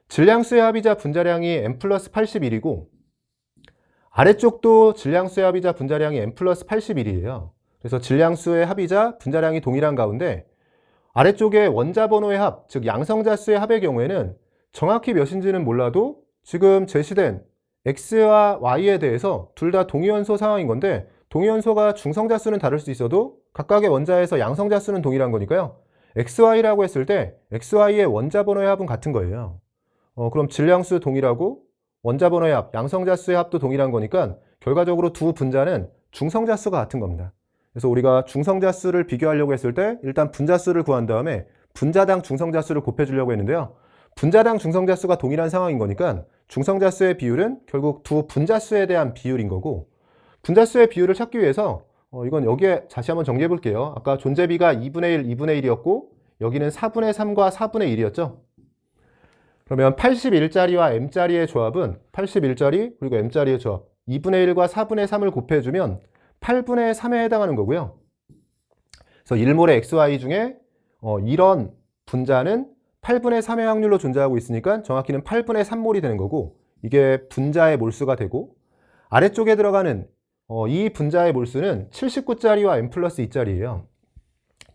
질량수의 합이자 분자량이 n 플러스 81이고 아래쪽도 질량수의 합이자 분자량이 n 플러스 81이에요. 그래서 질량수의 합이자 분자량이 동일한 가운데 아래쪽에 원자 번호의 합, 즉 양성자수의 합의 경우에는 정확히 몇인지는 몰라도 지금 제시된 x와 y에 대해서 둘 다 동위원소 상황인 건데, 동위원소가 중성자수는 다를 수 있어도 각각의 원자에서 양성자수는 동일한 거니까요. xy라고 했을 때 xy의 원자 번호의 합은 같은 거예요. 그럼 질량수 동일하고 원자 번호의 합, 양성자수의 합도 동일한 거니까 결과적으로 두 분자는 중성자수가 같은 겁니다. 그래서 우리가 중성자수를 비교하려고 했을 때 일단 분자수를 구한 다음에 분자당 중성자수를 곱해주려고 했는데요. 분자당 중성자수가 동일한 상황인 거니까 중성자수의 비율은 결국 두 분자수에 대한 비율인 거고, 분자수의 비율을 찾기 위해서 이건 여기에 다시 한번 정리해 볼게요. 아까 존재비가 2분의 1, 2분의 1이었고 여기는 4분의 3과 4분의 1이었죠. 그러면 81짜리와 m짜리의 조합은 81짜리 그리고 m짜리의 조합 2분의 1과 4분의 3을 곱해주면 8분의 3에 해당하는 거고요. 그래서 1몰의 xy 중에 이런 분자는 8분의 3의 확률로 존재하고 있으니까 정확히는 8분의 3몰이 되는 거고, 이게 분자의 몰수가 되고, 아래쪽에 들어가는 이 분자의 몰수는 79짜리와 n 플러스 2짜리예요.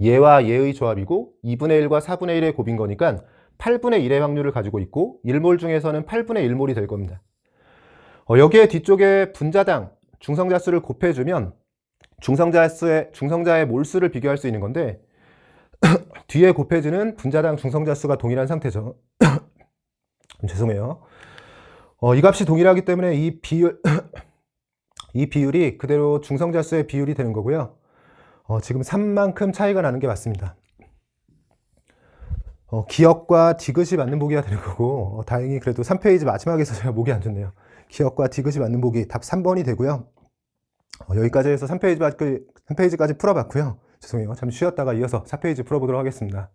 얘와 얘의 조합이고 2분의 1과 4분의 1의 곱인 거니까 8분의 1의 확률을 가지고 있고 1몰 중에서는 8분의 1몰이 될 겁니다. 여기에 뒤쪽에 분자당 중성자수를 곱해주면 중성자의 몰수를 비교할 수 있는 건데, 뒤에 곱해지는 분자당 중성자수가 동일한 상태죠. 죄송해요. 이 값이 동일하기 때문에 이 비율이 그대로 중성자수의 비율이 되는 거고요. 지금 3만큼 차이가 나는 게 맞습니다. 기억과 디귿이 맞는 보기가 되는 거고, 다행히 그래도 3페이지 마지막에서 제가 목이 안 좋네요. 기억과 디귿이 맞는 보기 답 3번이 되고요. 여기까지 해서 3페이지까지 풀어봤고요. 죄송해요. 잠시 쉬었다가 이어서 4페이지 풀어보도록 하겠습니다.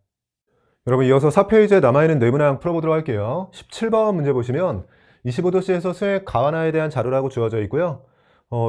여러분, 이어서 4페이지에 남아있는 뇌문항 풀어보도록 할게요. 17번 문제 보시면 25도씨에서 수액 가완화에 대한 자료라고 주어져 있고요.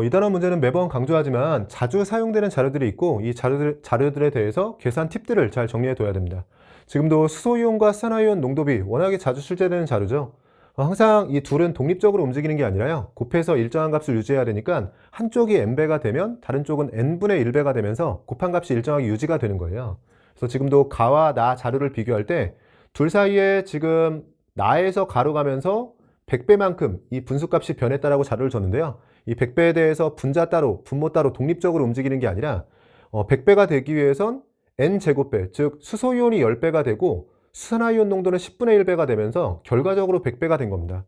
이 단원 문제는 매번 강조하지만 자주 사용되는 자료들이 있고, 이 자료들에 대해서 계산 팁들을 잘 정리해 둬야 됩니다. 지금도 수소이온과 산화이온 농도비 워낙에 자주 출제되는 자료죠. 항상 이 둘은 독립적으로 움직이는 게 아니라요, 곱해서 일정한 값을 유지해야 되니까 한쪽이 n배가 되면 다른 쪽은 n분의 1배가 되면서 곱한 값이 일정하게 유지가 되는 거예요. 그래서 지금도 가와 나 자료를 비교할 때 둘 사이에 지금 나에서 가로 가면서 100배만큼 이 분수값이 변했다라고 자료를 줬는데요. 이 100배에 대해서 분자 따로, 분모 따로 독립적으로 움직이는 게 아니라 100배가 되기 위해선 N제곱배, 즉 수소이온이 10배가 되고 수산화이온 농도는 10분의 1배가 되면서 결과적으로 100배가 된 겁니다.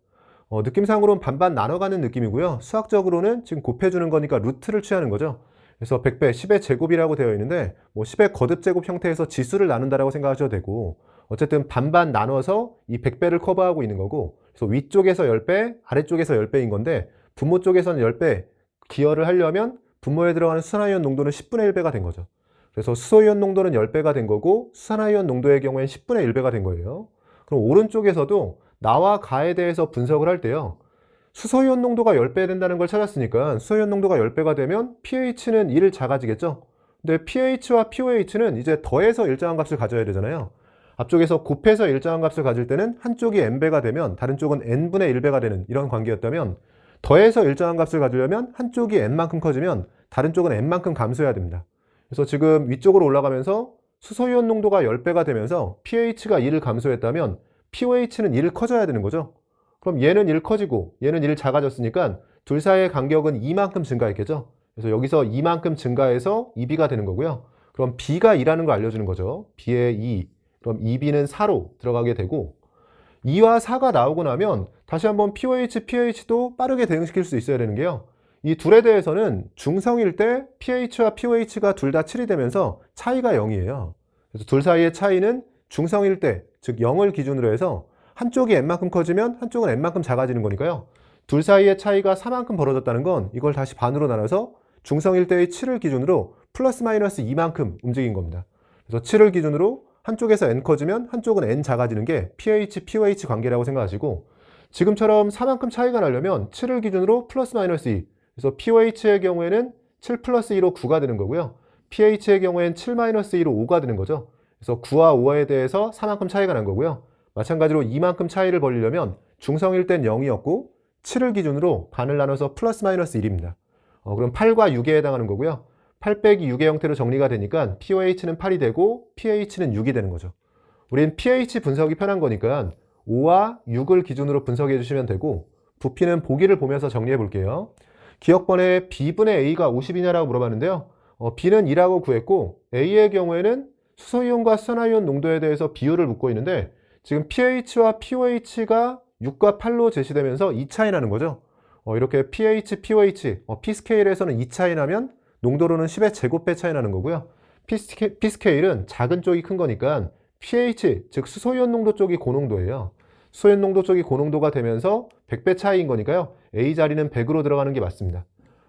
느낌상으로는 반반 나눠가는 느낌이고요. 수학적으로는 지금 곱해주는 거니까 루트를 취하는 거죠. 그래서 100배, 10의 제곱이라고 되어 있는데 10의 거듭제곱 형태에서 지수를 나눈다라고 생각하셔도 되고, 어쨌든 반반 나눠서 이 100배를 커버하고 있는 거고, 그래서 위쪽에서 10배, 아래쪽에서 10배인 건데 분모 쪽에서는 10배 기여를 하려면 분모에 들어가는 수산화이온 농도는 10분의 1배가 된 거죠. 그래서 수소이온 농도는 10배가 된 거고 수산화이온 농도의 경우엔 10분의 1배가 된 거예요. 그럼 오른쪽에서도 나와 가에 대해서 분석을 할 때요. 수소이온 농도가 10배 된다는 걸 찾았으니까 수소이온 농도가 10배가 되면 pH는 1 작아지겠죠? 근데 pH와 pOH는 이제 더해서 일정한 값을 가져야 되잖아요. 앞쪽에서 곱해서 일정한 값을 가질 때는 한쪽이 n배가 되면 다른 쪽은 n분의 1배가 되는 이런 관계였다면, 더해서 일정한 값을 가지려면 한쪽이 n만큼 커지면 다른 쪽은 n만큼 감소해야 됩니다. 그래서 지금 위쪽으로 올라가면서 수소이온 농도가 10배가 되면서 pH가 1을 감소했다면 pOH는 1 커져야 되는 거죠. 그럼 얘는 1 커지고 얘는 1 작아졌으니까 둘 사이의 간격은 2만큼 증가했겠죠. 그래서 여기서 2만큼 증가해서 2B가 되는 거고요. 그럼 B가 2라는 걸 알려주는 거죠. B의 2. 그럼 2B는 4로 들어가게 되고, 2와 4가 나오고 나면 다시 한번 pOH, pH도 빠르게 대응시킬 수 있어야 되는 게요. 이 둘에 대해서는 중성일 때 pH와 pOH가 둘 다 7이 되면서 차이가 0이에요. 그래서 둘 사이의 차이는 중성일 때, 즉 0을 기준으로 해서 한쪽이 n만큼 커지면 한쪽은 n만큼 작아지는 거니까요. 둘 사이의 차이가 4만큼 벌어졌다는 건 이걸 다시 반으로 나눠서 중성일 때의 7을 기준으로 플러스 마이너스 2만큼 움직인 겁니다. 그래서 7을 기준으로 한쪽에서 n 커지면 한쪽은 n 작아지는 게 pH, pOH 관계라고 생각하시고, 지금처럼 4만큼 차이가 나려면 7을 기준으로 플러스 마이너스 2, 그래서 pOH의 경우에는 7 플러스 2로 9가 되는 거고요. pH의 경우에는 7 마이너스 2로 5가 되는 거죠. 그래서 9와 5에 대해서 4만큼 차이가 난 거고요. 마찬가지로 2만큼 차이를 벌리려면 중성일 땐 0이었고 7을 기준으로 반을 나눠서 플러스 마이너스 1입니다. 그럼 8과 6에 해당하는 거고요. 8 빼기 6의 형태로 정리가 되니까 pOH는 8이 되고 pH는 6이 되는 거죠. 우린 pH 분석이 편한 거니까 5와 6을 기준으로 분석해 주시면 되고, 부피는 보기를 보면서 정리해 볼게요. 기억번에 B분의 A가 50이냐라고 물어봤는데요. B는 2라고 구했고 A의 경우에는 수소이온과 수산화이온 농도에 대해서 비율을 묻고 있는데, 지금 pH와 pOH가 6과 8로 제시되면서 2 차이 나는 거죠. 이렇게 pH, pOH, P스케일에서는 2 차이 나면 농도로는 10의 제곱배 차이 나는 거고요. P스케일은 작은 쪽이 큰 거니까 pH, 즉 수소이온 농도 쪽이 고농도예요. 수소이온 농도 쪽이 고농도가 되면서 100배 차이인 거니까요. A 자리는 100으로 들어가는 게 맞습니다.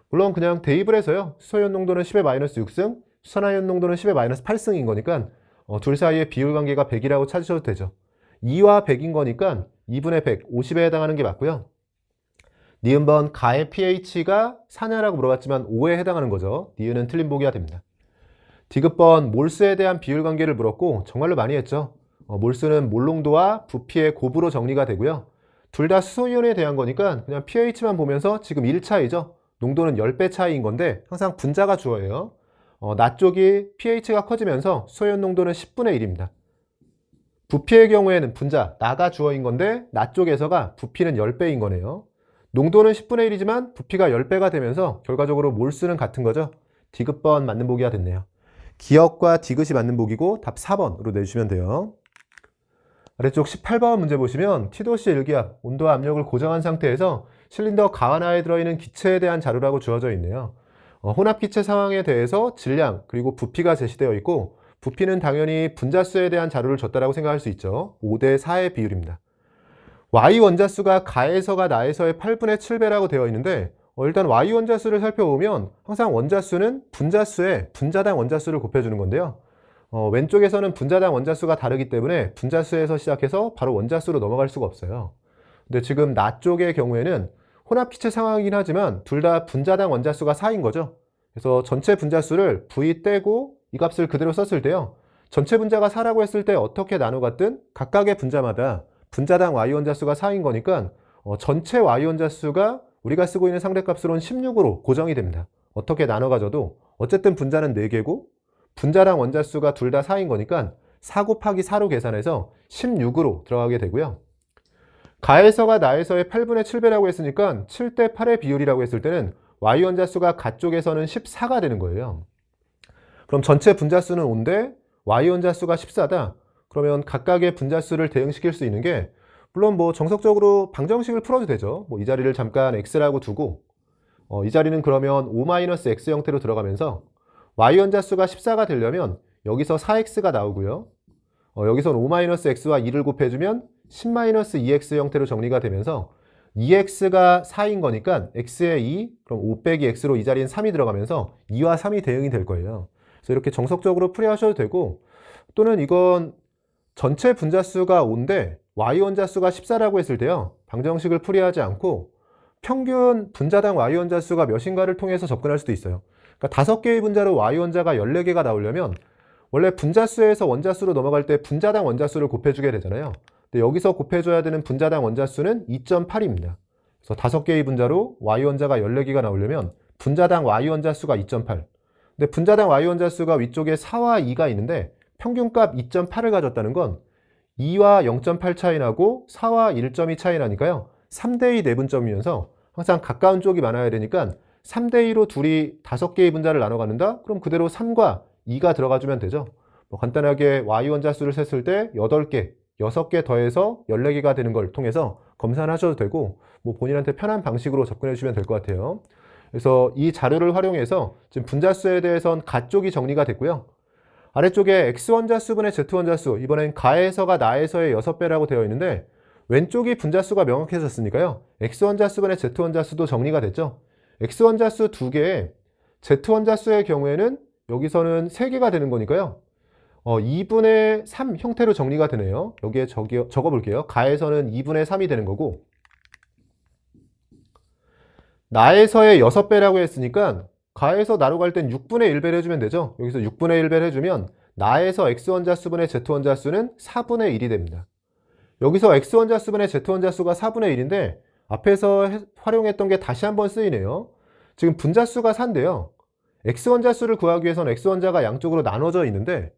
물론 그냥 대입을 해서요. 수소이온 농도는 10의 마이너스 6승, 수산화이온 농도는 10의 마이너스 8승인 거니까 둘 사이의 비율 관계가 100이라고 찾으셔도 되죠. 2와 100인 거니까 2분의 100, 50에 해당하는 게 맞고요. 니은번 가의 pH가 4냐라고 물어봤지만 5에 해당하는 거죠. 니은은 틀린 보기가 됩니다. 디귿번 몰수에 대한 비율 관계를 물었고 정말로 많이 했죠. 몰수는 몰농도와 부피의 곱으로 정리가 되고요. 둘 다 수소이온에 대한 거니까 그냥 pH만 보면서 지금 1 차이죠. 농도는 10배 차이인 건데 항상 분자가 주어예요. 나 쪽이 pH가 커지면서 수소이온 농도는 10분의 1입니다. 부피의 경우에는 분자, 나가 주어인 건데 나 쪽에서가 부피는 10배인 거네요. 농도는 10분의 1이지만 부피가 10배가 되면서 결과적으로 몰수는 같은 거죠. 디귿번 맞는 보기가 됐네요. 기억과 디귿이 맞는 보기고 답 4번으로 내주시면 돼요. 아래쪽 18번 문제 보시면 T도시 일기압, 온도와 압력을 고정한 상태에서 실린더 가하나에 들어있는 기체에 대한 자료라고 주어져 있네요. 혼합기체 상황에 대해서 질량 그리고 부피가 제시되어 있고, 부피는 당연히 분자수에 대한 자료를 줬다라고 생각할 수 있죠. 5대 4의 비율입니다. Y 원자수가 가에서가 나에서의 8분의 7배라고 되어 있는데, 일단 Y 원자수를 살펴보면 항상 원자수는 분자수에 분자당 원자수를 곱해주는 건데요. 왼쪽에서는 분자당 원자수가 다르기 때문에 분자수에서 시작해서 바로 원자수로 넘어갈 수가 없어요. 근데 지금 나 쪽의 경우에는 혼합기체 상황이긴 하지만 둘 다 분자당 원자수가 4인 거죠. 그래서 전체 분자수를 V 떼고 이 값을 그대로 썼을 때요. 전체 분자가 4라고 했을 때 어떻게 나눠갔든 각각의 분자마다 분자당 Y 원자수가 4인 거니까 전체 Y 원자수가 우리가 쓰고 있는 상대값으로는 16으로 고정이 됩니다. 어떻게 나눠 가져도 어쨌든 분자는 4개고 분자당 원자수가 둘 다 4인 거니까 4 곱하기 4로 계산해서 16으로 들어가게 되고요. 가에서가 나에서의 8분의 7배라고 했으니까 7대 8의 비율이라고 했을 때는 y 원자수가 가쪽에서는 14가 되는 거예요. 그럼 전체 분자수는 5인데 y 원자수가 14다. 그러면 각각의 분자수를 대응시킬 수 있는 게 물론 뭐 정석적으로 방정식을 풀어도 되죠. 뭐 이 자리를 잠깐 x라고 두고 이 자리는 그러면 5-x 형태로 들어가면서 y 원자수가 14가 되려면 여기서 4x가 나오고요. 여기선 5-x와 2를 곱해주면 10-2x 형태로 정리가 되면서 2x가 4인 거니까 x에 2, 그럼 5 빼기 x로 이 자리엔 3이 들어가면서 2와 3이 대응이 될 거예요. 그래서 이렇게 정석적으로 풀이하셔도 되고, 또는 이건 전체 분자수가 5인데 y 원자수가 14라고 했을 때요, 방정식을 풀이하지 않고 평균 분자당 y 원자수가 몇인가를 통해서 접근할 수도 있어요. 그러니까 5개의 분자로 y 원자가 14개가 나오려면 원래 분자수에서 원자수로 넘어갈 때 분자당 원자수를 곱해주게 되잖아요. 근데 여기서 곱해줘야 되는 분자당 원자수는 2.8입니다. 그래서 5개의 분자로 y 원자가 14개가 나오려면 분자당 y 원자수가 2.8. 근데 분자당 y 원자수가 위쪽에 4와 2가 있는데 평균값 2.8을 가졌다는 건 2와 0.8 차이 나고 4와 1.2 차이 나니까요. 3대2 내분점이면서 항상 가까운 쪽이 많아야 되니까 3대2로 둘이 5개의 분자를 나눠 갖는다? 그럼 그대로 3과 2가 들어가주면 되죠. 뭐 간단하게 y 원자수를 셌을 때 8개, 6개 더해서 14개가 되는 걸 통해서 검사를 하셔도 되고, 뭐 본인한테 편한 방식으로 접근해 주시면 될 것 같아요. 그래서 이 자료를 활용해서 지금 분자수에 대해선 가쪽이 정리가 됐고요. 아래쪽에 x원자수분의 z원자수, 이번엔 가에서가 나에서의 6배라고 되어 있는데 왼쪽이 분자수가 명확해졌으니까요. x원자수분의 z원자수도 정리가 됐죠. x원자수 2개에 z원자수의 경우에는 여기서는 3개가 되는 거니까요. 2분의 3 형태로 정리가 되네요. 여기에 적어볼게요. 가에서는 2분의 3이 되는 거고, 나에서의 6배라고 했으니까 가에서 나로 갈 땐 6분의 1배를 해주면 되죠. 여기서 6분의 1배를 해주면 나에서 x원자수분의 z원자수는 4분의 1이 됩니다. 여기서 x원자수분의 z원자수가 4분의 1인데 앞에서 활용했던 게 다시 한번 쓰이네요. 지금 분자수가 4인데요. x원자수를 구하기 위해서는 x원자가 양쪽으로 나눠져 있는데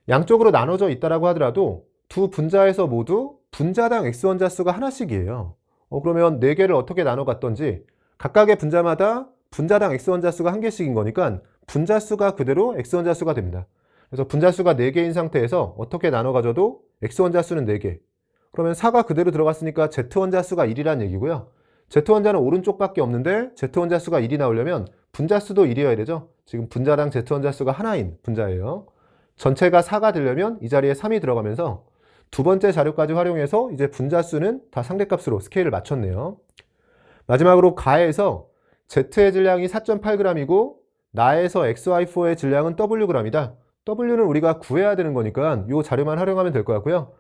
양쪽으로 나눠져 있다라고 하더라도 두 분자에서 모두 분자당 x원자수가 하나씩이에요. 그러면 4개를 어떻게 나눠 갔던지 각각의 분자마다 분자당 x원자수가 1개씩인 거니까 분자수가 그대로 x원자수가 됩니다. 그래서 분자수가 4개인 상태에서 어떻게 나눠 가져도 x원자수는 4개. 그러면 4가 그대로 들어갔으니까 z원자수가 1이란 얘기고요. z원자는 오른쪽밖에 없는데 z원자수가 1이 나오려면 분자수도 1이어야 되죠. 지금 분자당 z원자수가 하나인 분자예요. 전체가 4가 되려면 이 자리에 3이 들어가면서 두 번째 자료까지 활용해서 이제 분자수는 다 상대값으로 스케일을 맞췄네요. 마지막으로 가에서 Z의 질량이 4.8g이고 나에서 XY4의 질량은 Wg이다. W는 우리가 구해야 되는 거니까 이 자료만 활용하면 될 것 같고요.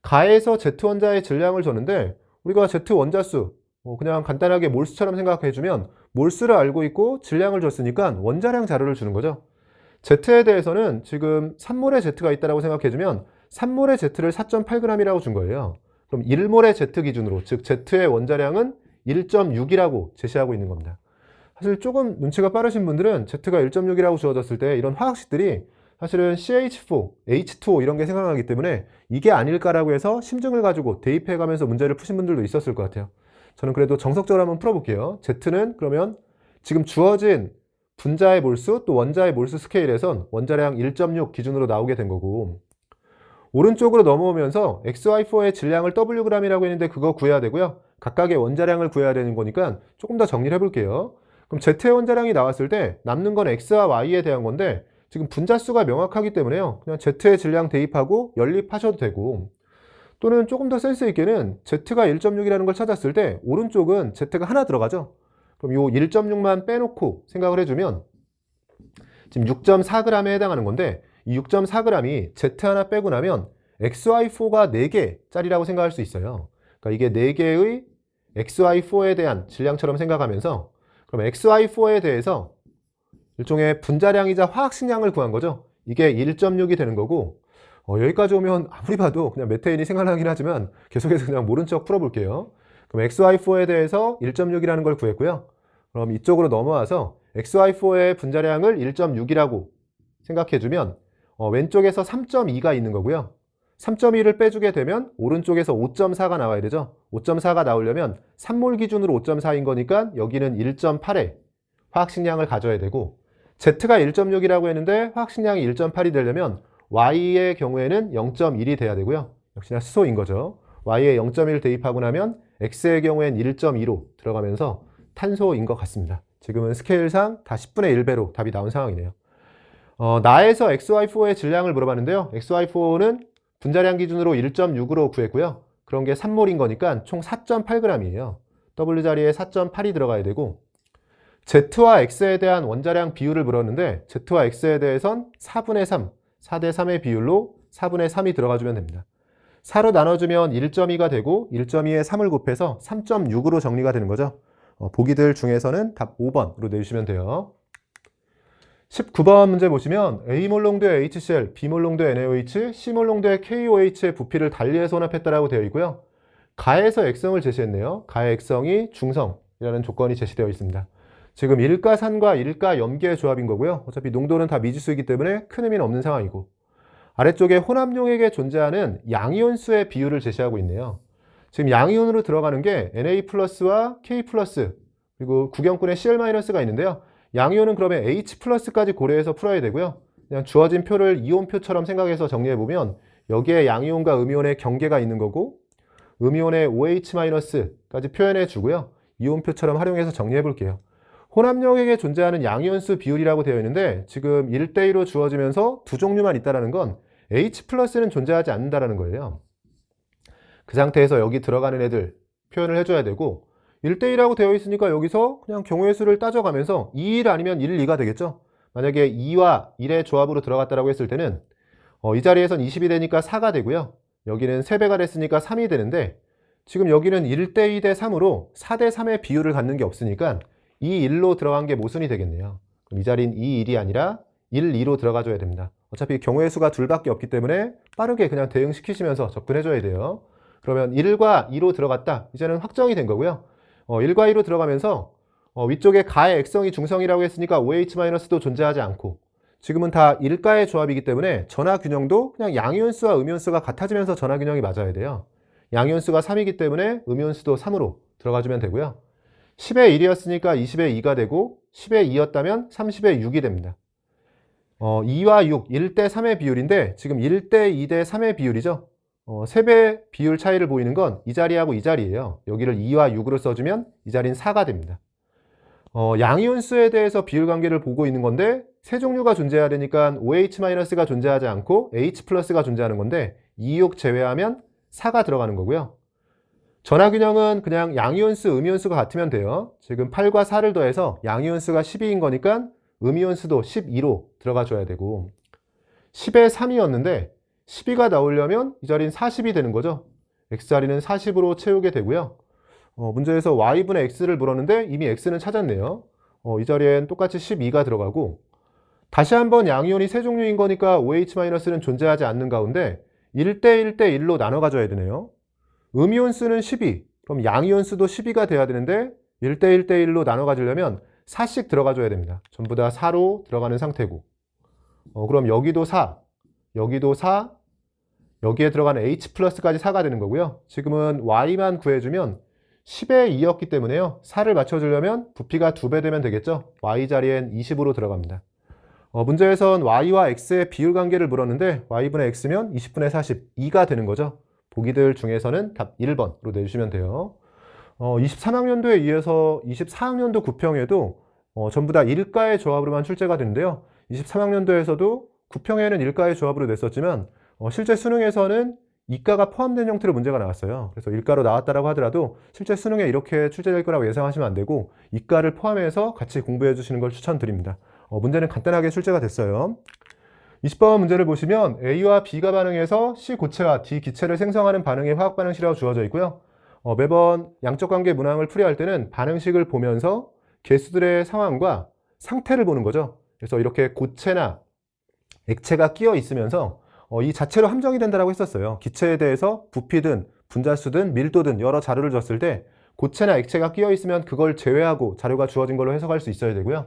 가에서 Z원자의 질량을 줬는데 우리가 Z원자수 그냥 간단하게 몰수처럼 생각해주면 몰수를 알고 있고 질량을 줬으니까 원자량 자료를 주는 거죠. Z에 대해서는 지금 3몰의 Z가 있다고 생각해주면 3몰의 Z를 4.8g이라고 준 거예요. 그럼 1몰의 Z 기준으로, 즉 Z의 원자량은 1.6이라고 제시하고 있는 겁니다. 사실 조금 눈치가 빠르신 분들은 Z가 1.6이라고 주어졌을 때 이런 화학식들이 사실은 CH4, H2O 이런 게 생각나기 때문에 이게 아닐까라고 해서 심증을 가지고 대입해가면서 문제를 푸신 분들도 있었을 것 같아요. 저는 그래도 정석적으로 한번 풀어볼게요. Z는 그러면 지금 주어진 분자의 몰수 또 원자의 몰수 스케일에선 원자량 1.6 기준으로 나오게 된 거고, 오른쪽으로 넘어오면서 XY4의 질량을 Wg이라고 했는데 그거 구해야 되고요. 각각의 원자량을 구해야 되는 거니까 조금 더 정리를 해볼게요. 그럼 Z의 원자량이 나왔을 때 남는 건 X와 Y에 대한 건데 지금 분자수가 명확하기 때문에요. 그냥 Z의 질량 대입하고 연립하셔도 되고, 또는 조금 더 센스 있게는 Z가 1.6이라는 걸 찾았을 때 오른쪽은 Z가 하나 들어가죠. 그럼 요 1.6만 빼놓고 생각을 해주면 지금 6.4g에 해당하는 건데 이 6.4g이 Z 하나 빼고 나면 XY4가 4개짜리라고 생각할 수 있어요. 그러니까 이게 4개의 XY4에 대한 질량처럼 생각하면서 그럼 XY4에 대해서 일종의 분자량이자 화학식량을 구한 거죠. 이게 1.6이 되는 거고, 여기까지 오면 아무리 봐도 그냥 메테인이 생각나긴 하지만 계속해서 그냥 모른 척 풀어볼게요. 그럼 XY4에 대해서 1.6이라는 걸 구했고요. 그럼 이쪽으로 넘어와서 XY4의 분자량을 1.6이라고 생각해주면 왼쪽에서 3.2가 있는 거고요. 3.2를 빼주게 되면 오른쪽에서 5.4가 나와야 되죠. 5.4가 나오려면 3몰 기준으로 5.4인 거니까 여기는 1.8의 화학식량을 가져야 되고, Z가 1.6이라고 했는데 화학식량이 1.8이 되려면 Y의 경우에는 0.1이 돼야 되고요. 역시나 수소인 거죠. Y에 0.1 대입하고 나면 X의 경우엔 1.2로 들어가면서 탄소인 것 같습니다. 지금은 스케일상 다 10분의 1배로 답이 나온 상황이네요. 나에서 XY4의 질량을 물어봤는데요. XY4는 분자량 기준으로 1.6으로 구했고요. 그런 게 3몰인 거니까 총 4.8g이에요. W 자리에 4.8이 들어가야 되고, Z와 X에 대한 원자량 비율을 물었는데 Z와 X에 대해선 4분의 3, 4대 3의 비율로 4분의 3이 들어가주면 됩니다. 4로 나눠주면 1.2가 되고 1.2에 3을 곱해서 3.6으로 정리가 되는 거죠. 보기들 중에서는 답 5번으로 내주시면 돼요. 19번 문제 보시면 A몰 농도의 HCl, B몰 농도의 NaOH, C몰 농도의 KOH의 부피를 달리해서 혼합했다라고 되어 있고요. 가에서 액성을 제시했네요. 가의 액성이 중성이라는 조건이 제시되어 있습니다. 지금 일가산과 일가염기의 조합인 거고요. 어차피 농도는 다 미지수이기 때문에 큰 의미는 없는 상황이고, 아래쪽에 혼합용액에 존재하는 양이온수의 비율을 제시하고 있네요. 지금 양이온으로 들어가는 게 Na 플러스와 K 플러스, 그리고 구경꾼의 Cl-가 있는데요. 양이온은 그러면 H 플러스까지 고려해서 풀어야 되고요. 그냥 주어진 표를 이온표처럼 생각해서 정리해보면 여기에 양이온과 음이온의 경계가 있는 거고, 음이온의 OH-까지 표현해 주고요. 이온표처럼 활용해서 정리해 볼게요. 혼합용액에 존재하는 양이온수 비율이라고 되어 있는데 지금 1대2로 주어지면서 두 종류만 있다는 건 H 플러스는 존재하지 않는다는 거예요. 그 상태에서 여기 들어가는 애들 표현을 해줘야 되고, 1대1이라고 되어 있으니까 여기서 그냥 경우의 수를 따져가면서 2, 1 아니면 1, 2가 되겠죠. 만약에 2와 1의 조합으로 들어갔다고 했을 때는 이 자리에선 20이 되니까 4가 되고요. 여기는 3배가 됐으니까 3이 되는데, 지금 여기는 1대2 대 3으로 4대 3의 비율을 갖는 게 없으니까 2, 1로 들어간 게 모순이 되겠네요. 그럼 이 자리는 2, 1이 아니라 1, 2로 들어가줘야 됩니다. 어차피 경우의 수가 둘밖에 없기 때문에 빠르게 그냥 대응시키시면서 접근해줘야 돼요. 그러면 1과 2로 들어갔다. 이제는 확정이 된 거고요. 1과 2로 들어가면서 위쪽에 가의 액성이 중성이라고 했으니까 OH-도 존재하지 않고, 지금은 다 일가의 조합이기 때문에 전하균형도 그냥 양이온수와 음이온수가 같아지면서 전하균형이 맞아야 돼요. 양이온수가 3이기 때문에 음이온수도 3으로 들어가주면 되고요. 10의 1이었으니까 20의 2가 되고, 10의 2였다면 30의 6이 됩니다. 2와 6, 1대 3의 비율인데 지금 1대 2 대 3의 비율이죠. 3배 비율 차이를 보이는 건 이 자리하고 이 자리예요. 여기를 2와 6으로 써주면 이 자리는 4가 됩니다. 양이온수에 대해서 비율 관계를 보고 있는 건데 세 종류가 존재해야 되니까 OH-가 존재하지 않고 H 플러스가 존재하는 건데 2, 6 제외하면 4가 들어가는 거고요. 전하균형은 그냥 양이온수, 음이온수가 같으면 돼요. 지금 8과 4를 더해서 양이온수가 12인 거니까 음이온수도 12로 들어가 줘야 되고, 10에 3이었는데 12가 나오려면 이 자리는 40이 되는 거죠. X자리는 40으로 채우게 되고요. 문제에서 Y분의 X를 물었는데 이미 X는 찾았네요. 이 자리엔 똑같이 12가 들어가고, 다시 한번 양이온이 세 종류인 거니까 OH-는 존재하지 않는 가운데 1대 1대 1로 나눠 가져야 되네요. 음이온수는 12, 그럼 양이온수도 12가 돼야 되는데 1대 1대 1로 나눠 가지려면 4씩 들어가 줘야 됩니다. 전부 다 4로 들어가는 상태고, 그럼 여기도 4, 여기도 4, 여기에 들어가는 H 플러스까지 4가 되는 거고요. 지금은 Y만 구해주면 10의 2였기 때문에요. 4를 맞춰주려면 부피가 2배 되면 되겠죠. Y 자리엔 20으로 들어갑니다. 문제에선 Y와 X의 비율 관계를 물었는데 Y분의 X면 20분의 40, 2가 되는 거죠. 보기들 중에서는 답 1번으로 내주시면 돼요. 23학년도에 이어서 24학년도 구평에도 전부 다 일가의 조합으로만 출제가 되는데요. 23학년도에서도 구평에는 일가의 조합으로 냈었지만 실제 수능에서는 이가가 포함된 형태로 문제가 나왔어요. 그래서 일가로 나왔다라고 하더라도 실제 수능에 이렇게 출제될 거라고 예상하시면 안 되고 이가를 포함해서 같이 공부해 주시는 걸 추천드립니다. 문제는 간단하게 출제가 됐어요. 20번 문제를 보시면 A와 B가 반응해서 C 고체와 D 기체를 생성하는 반응의 화학 반응식이라고 주어져 있고요. 매번 양적 관계 문항을 풀이할 때는 반응식을 보면서 개수들의 상황과 상태를 보는 거죠. 그래서 이렇게 고체나 액체가 끼어 있으면서 이 자체로 함정이 된다고 했었어요. 기체에 대해서 부피든 분자수든 밀도든 여러 자료를 줬을 때 고체나 액체가 끼어 있으면 그걸 제외하고 자료가 주어진 걸로 해석할 수 있어야 되고요.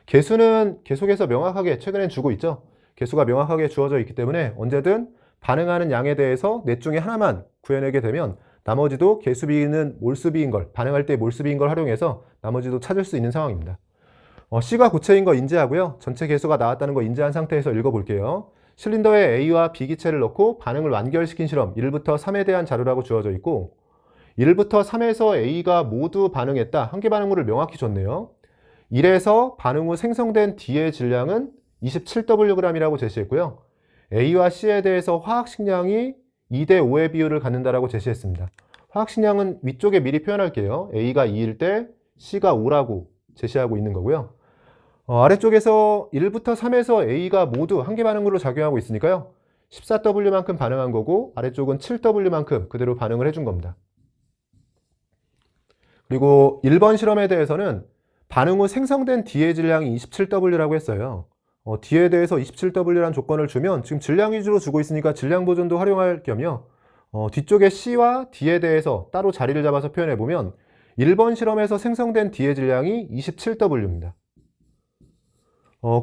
개수는 계속해서 명확하게 최근엔 주고 있죠. 개수가 명확하게 주어져 있기 때문에 언제든 반응하는 양에 대해서 넷 중에 하나만 구해내게 되면 나머지도 개수비는 몰수비인 걸, 반응할 때 몰수비인 걸 활용해서 나머지도 찾을 수 있는 상황입니다. C가 고체인 거 인지하고요. 전체 개수가 나왔다는 거 인지한 상태에서 읽어볼게요. 실린더에 A와 B 기체를 넣고 반응을 완결시킨 실험 1부터 3에 대한 자료라고 주어져 있고 1부터 3에서 A가 모두 반응했다. 한계 반응물을 명확히 줬네요. 1에서 반응 후 생성된 D의 질량은 27Wg이라고 제시했고요. A와 C에 대해서 화학식량이 2대 5의 비율을 갖는다라고 제시했습니다. 화학식량은 위쪽에 미리 표현할게요. A가 2일 때 C가 5라고 제시하고 있는 거고요. 아래쪽에서 1부터 3에서 A가 모두 한계 반응물로 작용하고 있으니까요. 14W만큼 반응한 거고 아래쪽은 7W만큼 그대로 반응을 해준 겁니다. 그리고 1번 실험에 대해서는 반응 후 생성된 D의 질량이 27W라고 했어요. D에 대해서 27W라는 조건을 주면 지금 질량 위주로 주고 있으니까 질량 보존도 활용할 겸요. 뒤쪽에 C와 D에 대해서 따로 자리를 잡아서 표현해보면 1번 실험에서 생성된 D의 질량이 27W입니다.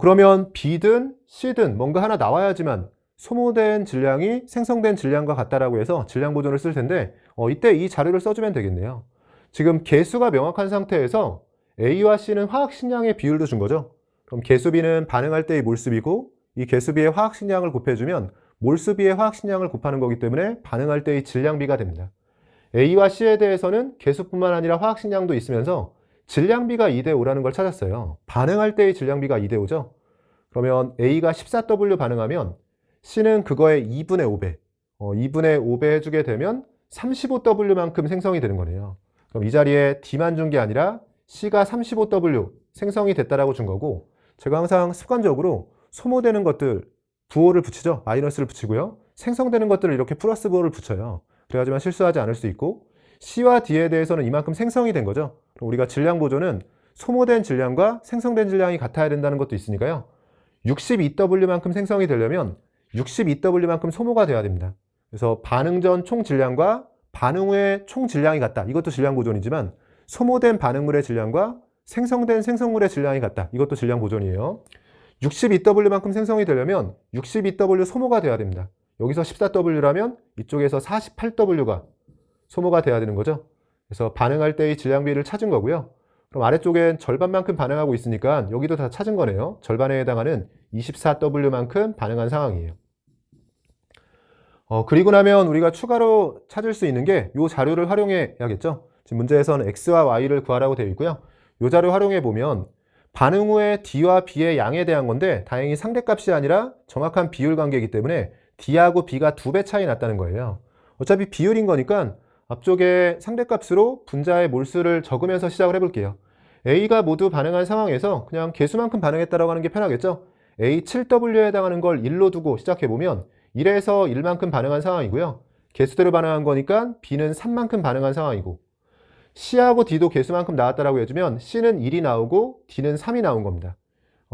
그러면 B든 C든 뭔가 하나 나와야지만 소모된 질량이 생성된 질량과 같다라고 해서 질량 보존을 쓸 텐데 이때 이 자료를 써주면 되겠네요. 지금 개수가 명확한 상태에서 A와 C는 화학식량의 비율도 준 거죠. 그럼 개수비는 반응할 때의 몰수비고 이 개수비의 화학식량을 곱해주면 몰수비의 화학식량을 곱하는 거기 때문에 반응할 때의 질량비가 됩니다. A와 C에 대해서는 개수뿐만 아니라 화학식량도 있으면서 질량비가 2대 5라는 걸 찾았어요. 반응할 때의 질량비가 2대 5죠. 그러면 A가 14W 반응하면 C는 그거의 2분의 5배, 2분의 5배 해주게 되면 35W만큼 생성이 되는 거네요. 그럼 이 자리에 D만 준 게 아니라 C가 35W 생성이 됐다라고 준 거고 제가 항상 습관적으로 소모되는 것들 부호를 붙이죠. 마이너스를 붙이고요. 생성되는 것들을 이렇게 플러스 부호를 붙여요. 그래야지만 실수하지 않을 수 있고 C와 D에 대해서는 이만큼 생성이 된 거죠. 그럼 우리가 질량 보존은 소모된 질량과 생성된 질량이 같아야 된다는 것도 있으니까요. 62W만큼 생성이 되려면 62W만큼 소모가 돼야 됩니다. 그래서 반응 전 총 질량과 반응 후의 총 질량이 같다. 이것도 질량 보존이지만 소모된 반응물의 질량과 생성된 생성물의 질량이 같다. 이것도 질량 보존이에요. 62W만큼 생성이 되려면 62W 소모가 돼야 됩니다. 여기서 14W라면 이쪽에서 48W가 소모가 돼야 되는 거죠. 그래서 반응할 때의 질량비를 찾은 거고요. 그럼 아래쪽엔 절반만큼 반응하고 있으니까 여기도 다 찾은 거네요. 절반에 해당하는 24W만큼 반응한 상황이에요. 그리고 나면 우리가 추가로 찾을 수 있는 게 이 자료를 활용해야겠죠. 지금 문제에서는 X와 Y를 구하라고 되어 있고요. 이 자료 활용해 보면 반응 후에 D와 B의 양에 대한 건데 다행히 상대값이 아니라 정확한 비율 관계이기 때문에 D하고 B가 2배 차이 났다는 거예요. 어차피 비율인 거니까 앞쪽에 상대값으로 분자의 몰수를 적으면서 시작을 해볼게요. A가 모두 반응한 상황에서 그냥 개수만큼 반응했다라고 하는 게 편하겠죠. A 7W에 해당하는 걸 1로 두고 시작해보면 1에서 1만큼 반응한 상황이고요. 개수대로 반응한 거니까 B는 3만큼 반응한 상황이고 C하고 D도 개수만큼 나왔다라고 해주면 C는 1이 나오고 D는 3이 나온 겁니다.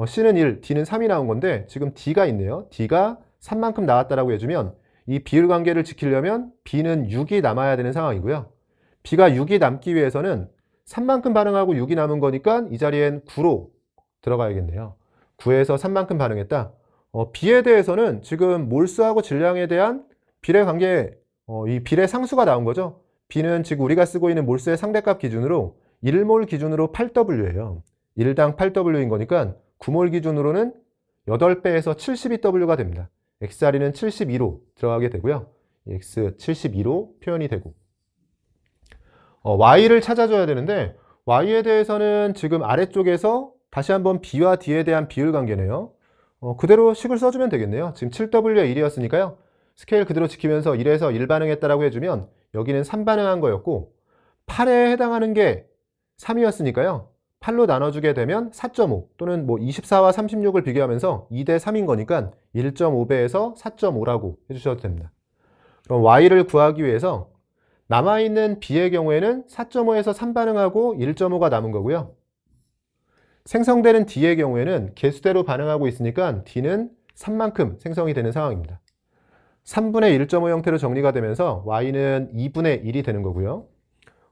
C는 1, D는 3이 나온 건데 지금 D가 있네요. D가 3만큼 나왔다라고 해주면 이 비율 관계를 지키려면 B는 6이 남아야 되는 상황이고요. B가 6이 남기 위해서는 3만큼 반응하고 6이 남은 거니까 이 자리엔 9로 들어가야겠네요. 9에서 3만큼 반응했다. B에 대해서는 지금 몰수하고 질량에 대한 비례 관계, 이 비례 상수가 나온 거죠. B는 지금 우리가 쓰고 있는 몰수의 상대값 기준으로 1몰 기준으로 8W예요. 1당 8W인 거니까 9몰 기준으로는 8배에서 72W가 됩니다. X자리는 72로 들어가게 되고요. X 72로 표현이 되고 Y를 찾아줘야 되는데 Y에 대해서는 지금 아래쪽에서 다시 한번 B와 D에 대한 비율 관계네요. 그대로 식을 써주면 되겠네요. 지금 7W에 1이었으니까요. 스케일 그대로 지키면서 1에서 1 반응했다라고 해주면 여기는 3 반응한 거였고 8에 해당하는 게 3이었으니까요. 8로 나눠주게 되면 4.5 또는 뭐 24와 36을 비교하면서 2대 3인 거니까 1.5배에서 4.5라고 해주셔도 됩니다. 그럼 Y를 구하기 위해서 남아있는 B의 경우에는 4.5에서 3 반응하고 1.5가 남은 거고요. 생성되는 D의 경우에는 개수대로 반응하고 있으니까 D는 3만큼 생성이 되는 상황입니다. 3분의 1.5 형태로 정리가 되면서 Y는 2분의 1이 되는 거고요.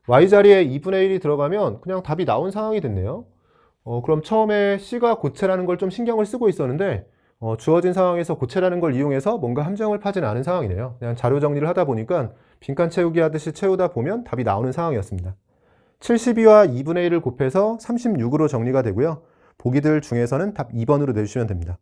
Y자리에 2분의 1이 들어가면 그냥 답이 나온 상황이 됐네요. 그럼 처음에 C가 고체라는 걸 좀 신경을 쓰고 있었는데 주어진 상황에서 고체라는 걸 이용해서 뭔가 함정을 파지는 않은 상황이네요. 그냥 자료 정리를 하다 보니까 빈칸 채우기 하듯이 채우다 보면 답이 나오는 상황이었습니다. 72와 2분의 1을 곱해서 36으로 정리가 되고요. 보기들 중에서는 답 2번으로 내주시면 됩니다.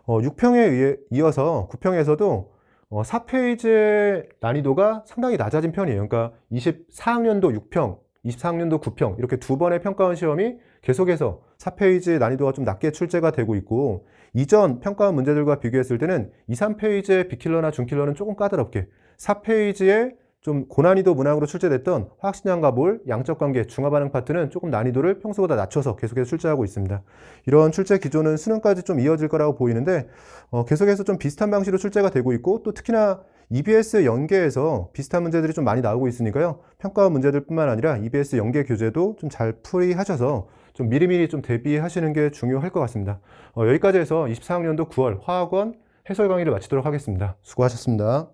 6평에 이어서 9평에서도 4페이지의 난이도가 상당히 낮아진 편이에요. 그러니까 24학년도 6평, 24학년도 9평 이렇게 두 번의 평가원 시험이 계속해서 4페이지의 난이도가 좀 낮게 출제가 되고 있고, 이전 평가원 문제들과 비교했을 때는 2, 3페이지의 빅킬러나 중킬러는 조금 까다롭게 4페이지에 좀 고난이도 문항으로 출제됐던 화학식량과 몰, 양적관계, 중화반응 파트는 조금 난이도를 평소보다 낮춰서 계속해서 출제하고 있습니다. 이런 출제 기조는 수능까지 좀 이어질 거라고 보이는데 계속해서 좀 비슷한 방식으로 출제가 되고 있고, 또 특히나 EBS 연계에서 비슷한 문제들이 좀 많이 나오고 있으니까요. 평가원 문제들뿐만 아니라 EBS 연계 교재도 좀 잘 풀이하셔서 좀 미리미리 좀 대비하시는 게 중요할 것 같습니다. 여기까지 해서 24학년도 9월 화학원 해설 강의를 마치도록 하겠습니다. 수고하셨습니다.